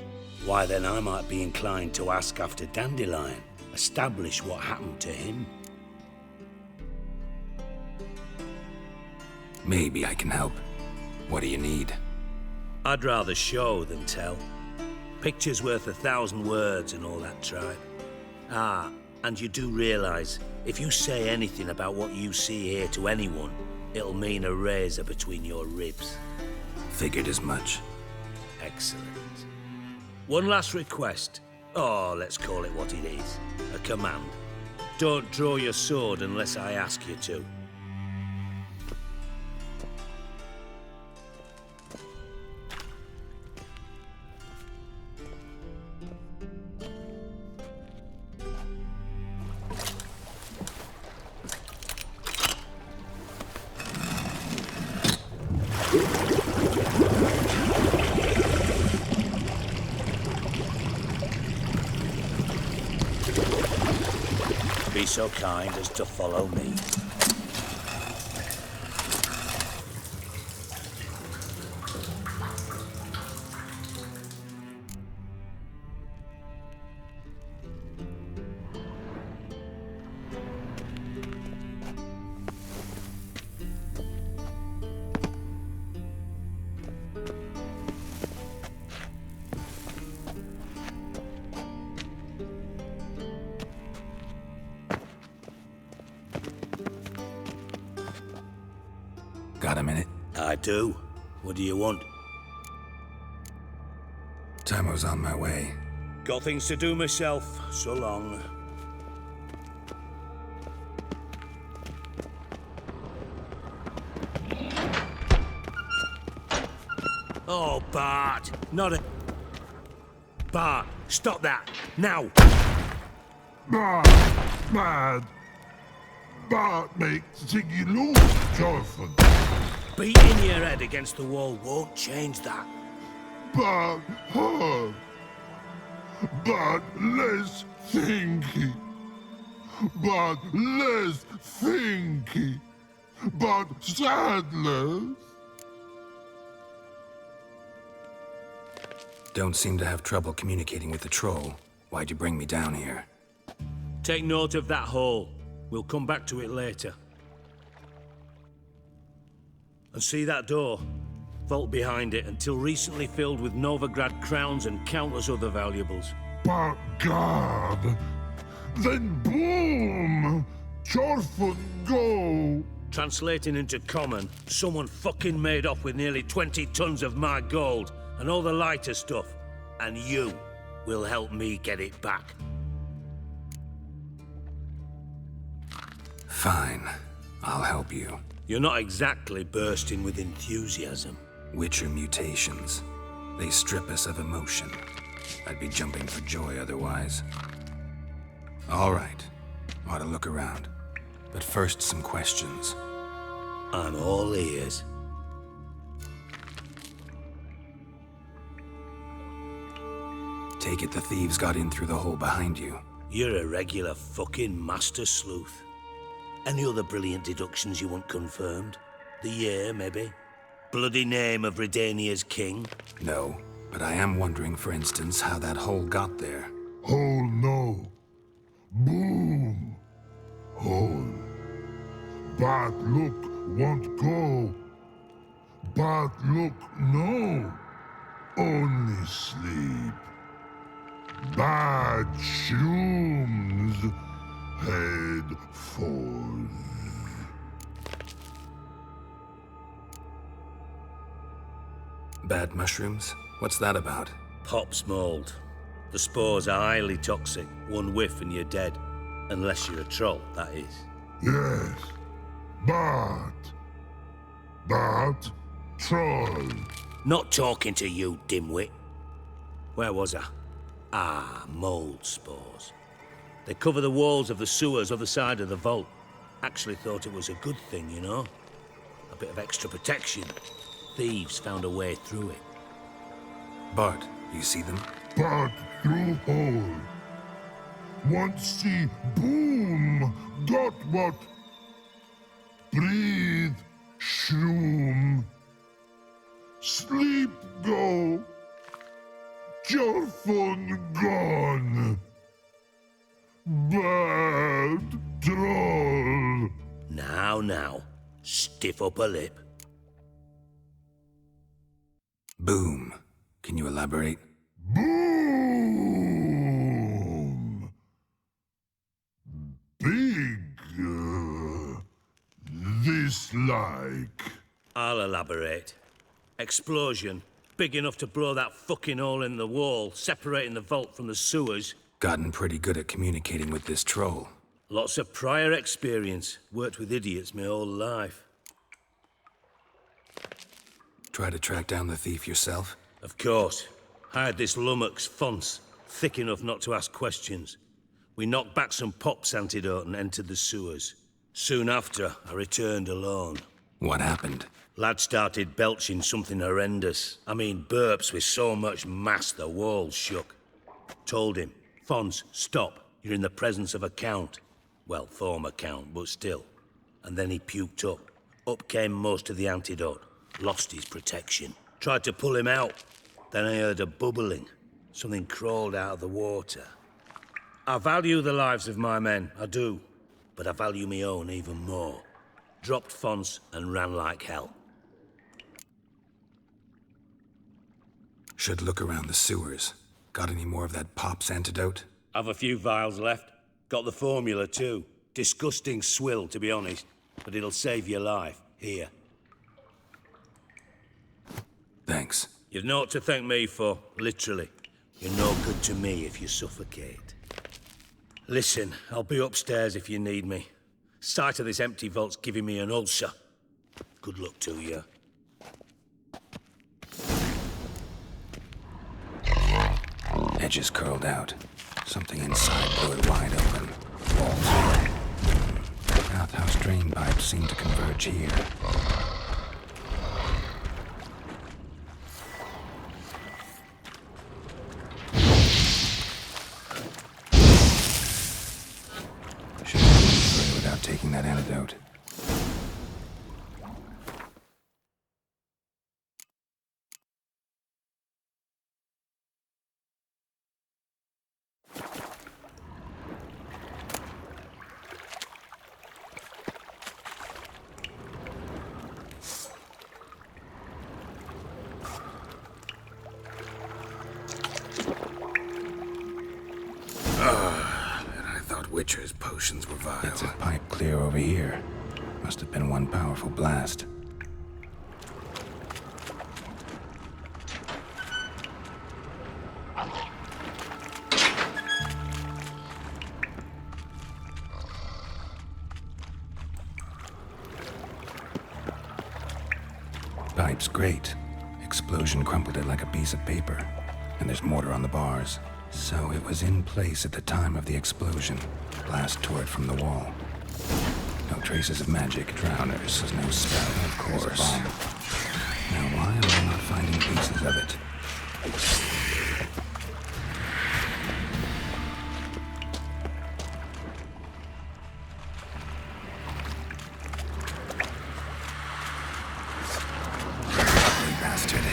why then I might be inclined to ask after Dandelion, establish what happened to him. Maybe I can help. What do you need? I'd rather show than tell. Picture's worth 1,000 words and all that tribe. Ah, and you do realise, if you say anything about what you see here to anyone, it'll mean a razor between your ribs. Figured as much. Excellent. One last request. Oh, let's call it what it is. A command. Don't draw your sword unless I ask you to. Be so kind as to follow me. Got a minute? I do. What do you want? Tamo's on my way. Got things to do myself. So long. Oh, Bart! Not a... Bart, stop that! Now! Bad. Bart makes Ziggy lose, Jonathan. Beating your head against the wall won't change that. But hard. But less thinky. But less thinky. But sadless. Don't seem to have trouble communicating with the troll. Why'd you bring me down here? Take note of that hole. We'll come back to it later. And see that door? Vault behind it, until recently filled with Novigrad crowns and countless other valuables. But God, then boom! Chorford go! Translating into common, someone fucking made off with nearly 20 tons of my gold and all the lighter stuff. And you will help me get it back. Fine. I'll help you. You're not exactly bursting with enthusiasm. Witcher mutations. They strip us of emotion. I'd be jumping for joy otherwise. All right. Ought to look around. But first, some questions. I'm all ears. Take it the thieves got in through the hole behind you. You're a regular fucking master sleuth. Any other brilliant deductions you want confirmed? The year, maybe? Bloody name of Redania's king? No, but I am wondering, for instance, how that hole got there. Hole no. Boom. Hole. But look won't go. But look no. Only sleep. Bad shrooms. Head forth. Bad mushrooms? What's that about? Pop's mold. The spores are highly toxic. One whiff and you're dead. Unless you're a troll, that is. Yes. But troll. Not talking to you, dimwit. Where was I? Ah, mold spores. They cover the walls of the sewers other side of the vault. Actually thought it was a good thing, you know? A bit of extra protection. Thieves found a way through it. Bart, you see them? But through hole. Once see boom, got what? Breathe, shroom. Sleep go. Your fun gone. Bad troll. Now, stiff upper lip. Boom. Can you elaborate? Boom! Big. This like. I'll elaborate. Explosion. Big enough to blow that fucking hole in the wall, separating the vault from the sewers. Gotten pretty good at communicating with this troll. Lots of prior experience. Worked with idiots my whole life. Try to track down the thief yourself? Of course. Hired this lummox, Fons, thick enough not to ask questions. We knocked back some pops antidote and entered the sewers. Soon after, I returned alone. What happened? Lad started belching something horrendous. I mean, burps with so much mass the walls shook. Told him, Fons, stop. You're in the presence of a count. Well, former count, but still. And then he puked up. Up came most of the antidote. Lost his protection. Tried to pull him out. Then I heard a bubbling. Something crawled out of the water. I value the lives of my men, I do. But I value my own even more. Dropped Fons and ran like hell. Should look around the sewers. Got any more of that pop's antidote? Have a few vials left. Got the formula too. Disgusting swill, to be honest. But it'll save your life. Here. Thanks. You've naught to thank me for, literally. You're no good to me if you suffocate. Listen, I'll be upstairs if you need me. Sight of this empty vault's giving me an ulcer. Good luck to you. Edges curled out. Something inside blew it wide open. Walls. Outhouse drain pipes seem to converge here. Shouldn't move further without taking that antidote. Witcher's potions were vile. It's a pipe clear over here. Must have been one powerful blast. Pipe's great. Explosion crumpled it like a piece of paper. And there's mortar on the bars. So it was in place at the time of the explosion. Blast tore it from the wall. No traces of magic. Drowners. There's no spell, of course. Now why am I not finding pieces of it? Ugly bastard.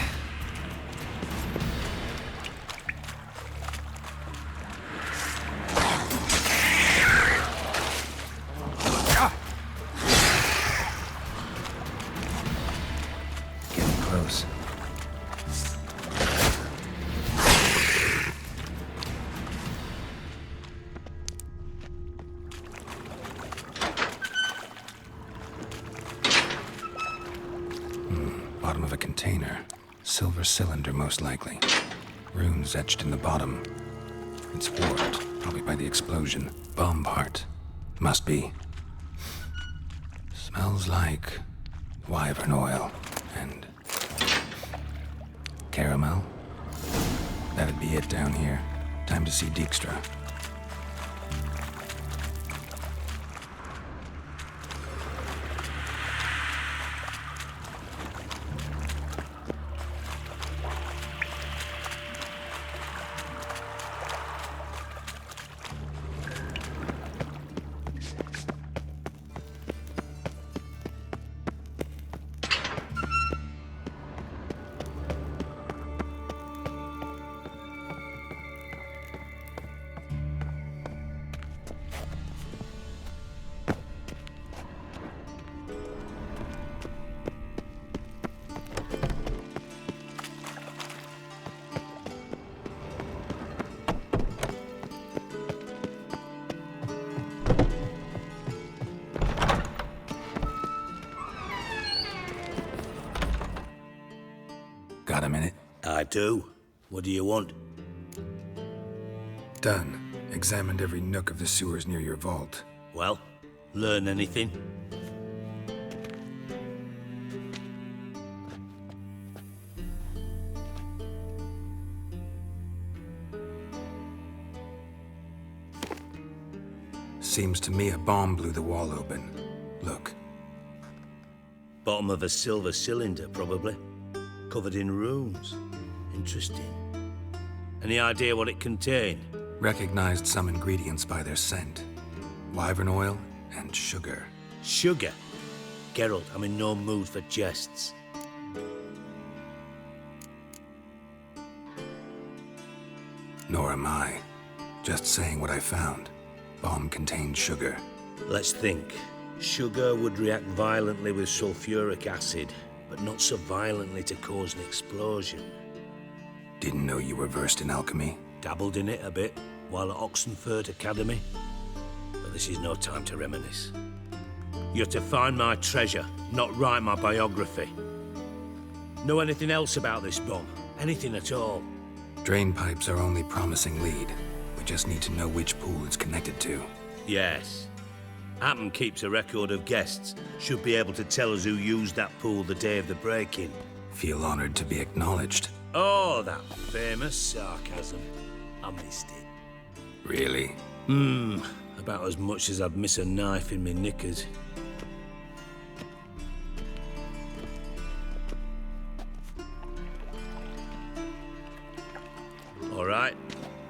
Bottom of a container. Silver cylinder, most likely. Runes etched in the bottom. It's warped, probably by the explosion. Bomb part. Must be. Smells like wyvern oil and caramel. That'd be it down here. Time to see Dijkstra. Got a minute? I do. What do you want? Done. Examined every nook of the sewers near your vault. Well, learn anything? Seems to me a bomb blew the wall open. Look. Bottom of a silver cylinder, probably. Covered in runes. Interesting. Any idea what it contained? Recognized some ingredients by their scent. Wyvern oil and sugar. Sugar? Geralt, I'm in no mood for jests. Nor am I. Just saying what I found. Bomb contained sugar. Let's think. Sugar would react violently with sulfuric acid, but not so violently to cause an explosion. Didn't know you were versed in alchemy. Dabbled in it a bit while at Oxenford Academy. But this is no time to reminisce. You're to find my treasure, not write my biography. Know anything else about this bomb? Anything at all? Drain pipes are only promising lead. We just need to know which pool it's connected to. Yes. Hammond keeps a record of guests. Should be able to tell us who used that pool the day of the break-in. Feel honored to be acknowledged. Oh, that famous sarcasm. I missed it. Really? About as much as I'd miss a knife in my knickers. All right.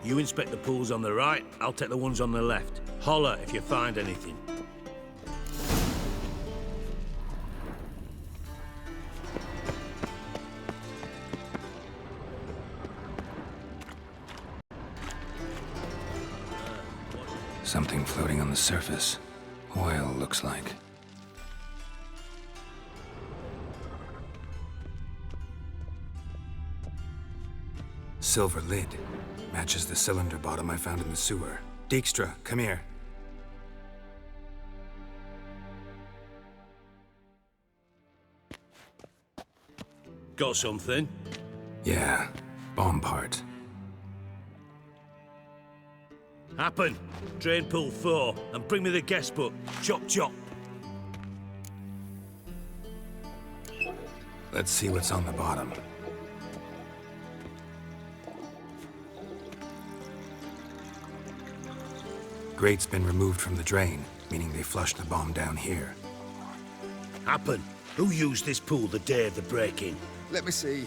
You inspect the pools on the right, I'll take the ones on the left. Holler if you find anything. Something floating on the surface. Oil, looks like. Silver lid. Matches the cylinder bottom I found in the sewer. Dijkstra, come here. Got something? Yeah, bomb part. Happen. Drain pool 4, and bring me the guest book. Chop chop. Let's see what's on the bottom. Grate's been removed from the drain, meaning they flushed the bomb down here. Happen. Who used this pool the day of the break-in? Let me see.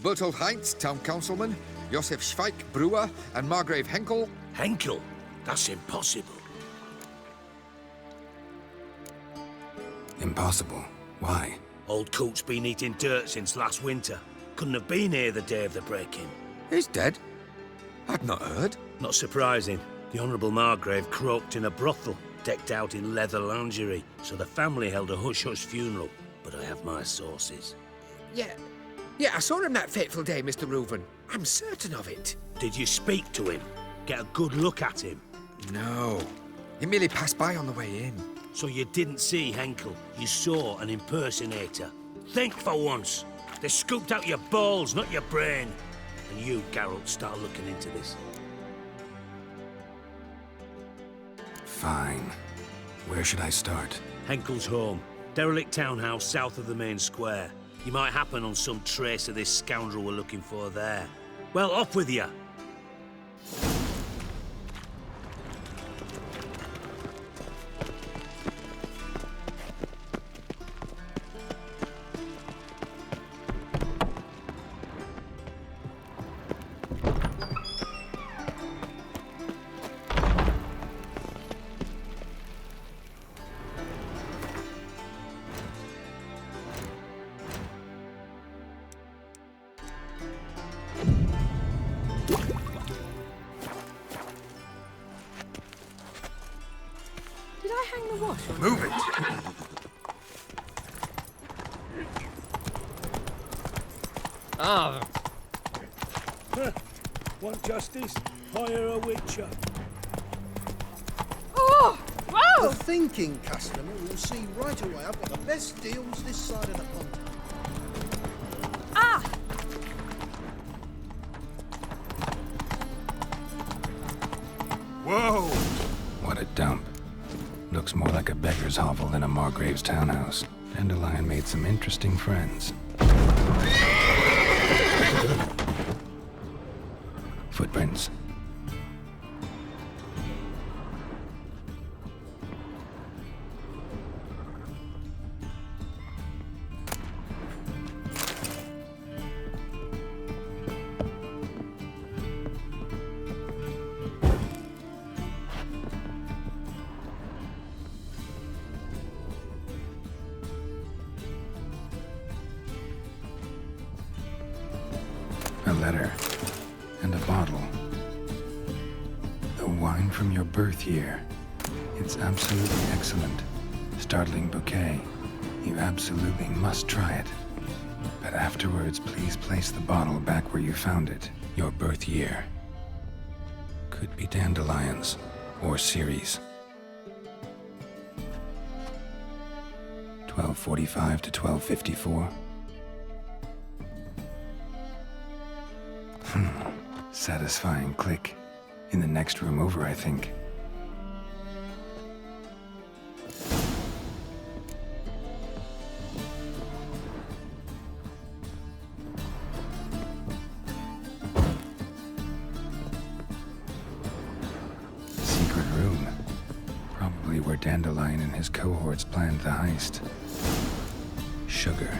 Bertold Heinz, town councilman, Josef Schweik, brewer, and Margrave Henkel. Henkel? That's impossible. Impossible? Why? Old coot's been eating dirt since last winter. Couldn't have been here the day of the break-in. He's dead? I'd not heard. Not surprising. The Honourable Margrave croaked in a brothel, decked out in leather lingerie, so the family held a hush-hush funeral. But I have my sources. Yeah, I saw him that fateful day, Mr. Reuven. I'm certain of it. Did you speak to him? Get a good look at him? No. He merely passed by on the way in. So you didn't see Henkel. You saw an impersonator. Think for once. They scooped out your balls, not your brain. And you, Geralt, start looking into this. Fine. Where should I start? Henkel's home. Derelict townhouse south of the main square. You might happen on some trace of this scoundrel we're looking for there. Well, off with you! Did I hang the wash on? Move it! Ah. Want justice? Hire a witcher. Oh! Whoa! The thinking customer will see right away I've got the best deals this side of the pond. Ah! Whoa! What a dump. Looks more like a beggar's hovel than a Margrave's townhouse. Dandelion made some interesting friends. Footprints. A letter. And a bottle. The wine from your birth year. It's absolutely excellent. Startling bouquet. You absolutely must try it. But afterwards, please place the bottle back where you found it. Your birth year. Could be dandelions. Or Ceres. 1245 to 1254. Satisfying click. In the next room over, I think. Secret room. Probably where Dandelion and his cohorts planned the heist. Sugar.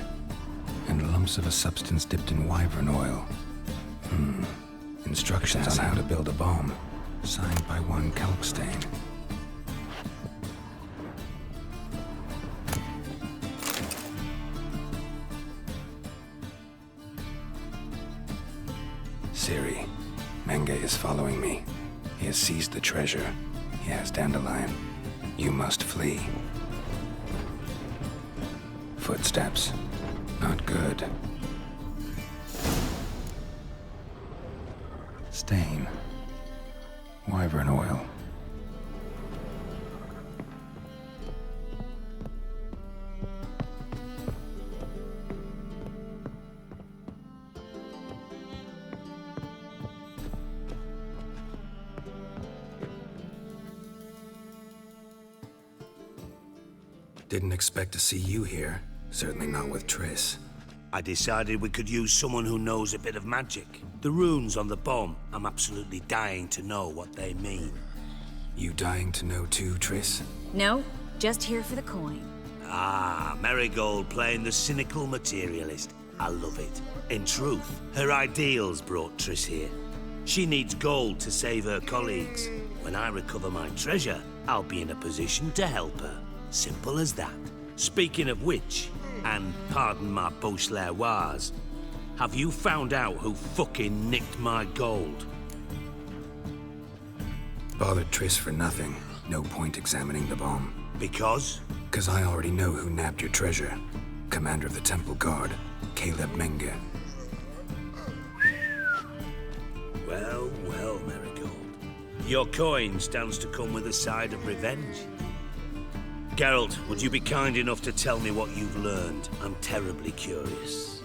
And lumps of a substance dipped in wyvern oil. Instructions on how to build a bomb. Signed by one Kalkstain. Siri, Menge is following me. He has seized the treasure. He has Dandelion. You must flee. Footsteps. Not good. Stain. Wyvern oil. Didn't expect to see you here. Certainly not with Triss. I decided we could use someone who knows a bit of magic. The runes on the bomb, I'm absolutely dying to know what they mean. You dying to know too, Triss? No, just here for the coin. Ah, Marigold playing the cynical materialist. I love it. In truth, her ideals brought Triss here. She needs gold to save her colleagues. When I recover my treasure, I'll be in a position to help her. Simple as that. Speaking of which, and pardon my Beauclervoise, have you found out who fucking nicked my gold? Bothered Triss for nothing. No point examining the bomb. Because? Because I already know who nabbed your treasure. Commander of the Temple Guard, Caleb Menge. Well, well, Marigold. Your coin stands to come with a side of revenge. Geralt, would you be kind enough to tell me what you've learned? I'm terribly curious.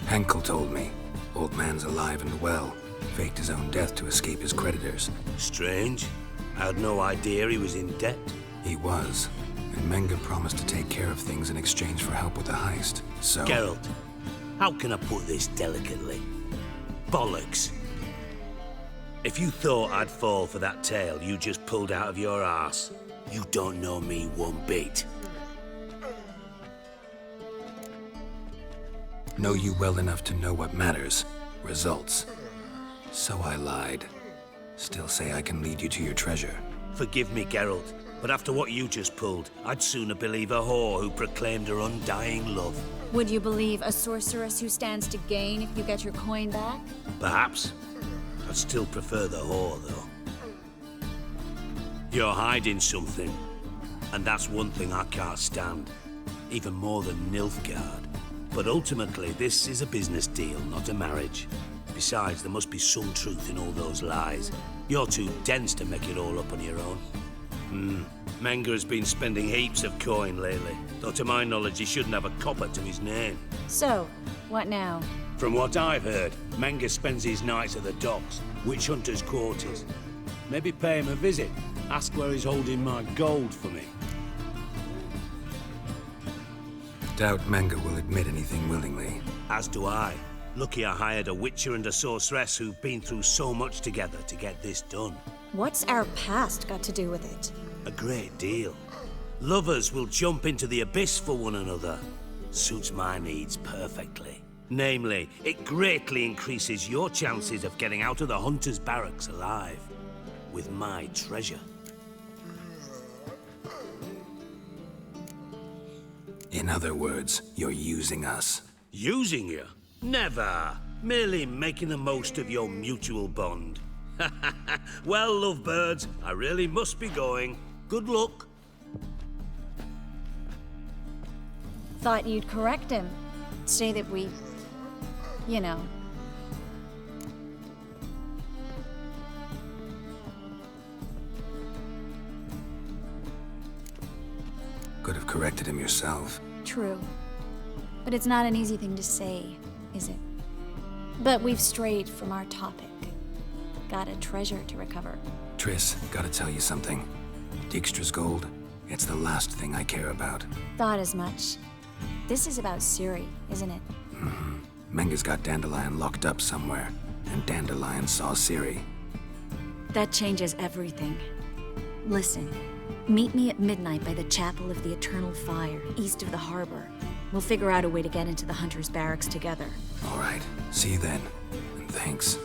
Henkel told me. Old man's alive and well. faked his own death to escape his creditors. Strange. I had no idea he was in debt. He was. And Menga promised to take care of things in exchange for help with the heist. So... Geralt, how can I put this delicately? Bollocks. If you thought I'd fall for that tale you just pulled out of your arse, you don't know me one bit. Know you well enough to know what matters. Results. So I lied. Still say I can lead you to your treasure. Forgive me, Geralt, but after what you just pulled, I'd sooner believe a whore who proclaimed her undying love. Would you believe a sorceress who stands to gain if you get your coin back? Perhaps. I'd still prefer the whore, though. You're hiding something, and that's one thing I can't stand. Even more than Nilfgaard. But ultimately, this is a business deal, not a marriage. Besides, there must be some truth in all those lies. You're too dense to make it all up on your own. Menga has been spending heaps of coin lately, though to my knowledge he shouldn't have a copper to his name. So, what now? From what I've heard, Menga spends his nights at the docks, witch hunters' quarters. Maybe pay him a visit, ask where he's holding my gold for me. Doubt Menga will admit anything willingly. As do I. Lucky I hired a witcher and a sorceress who've been through so much together to get this done. What's our past got to do with it? A great deal. Lovers will jump into the abyss for one another. Suits my needs perfectly. Namely, it greatly increases your chances of getting out of the hunter's barracks alive. With my treasure. In other words, you're using us. Using you? Never. Merely making the most of your mutual bond. Well, lovebirds, I really must be going. Good luck. Thought you'd correct him. Say that we... you know... Could have corrected him yourself. True. But it's not an easy thing to say, is it? But we've strayed from our topic. Got a treasure to recover. Triss, gotta tell you something. Dijkstra's gold, it's the last thing I care about. Thought as much. This is about Ciri, isn't it? Menga's got Dandelion locked up somewhere, and Dandelion saw Ciri. That changes everything. Listen, meet me at midnight by the Chapel of the Eternal Fire, east of the harbor. We'll figure out a way to get into the Hunter's barracks together. All right, see you then, and thanks.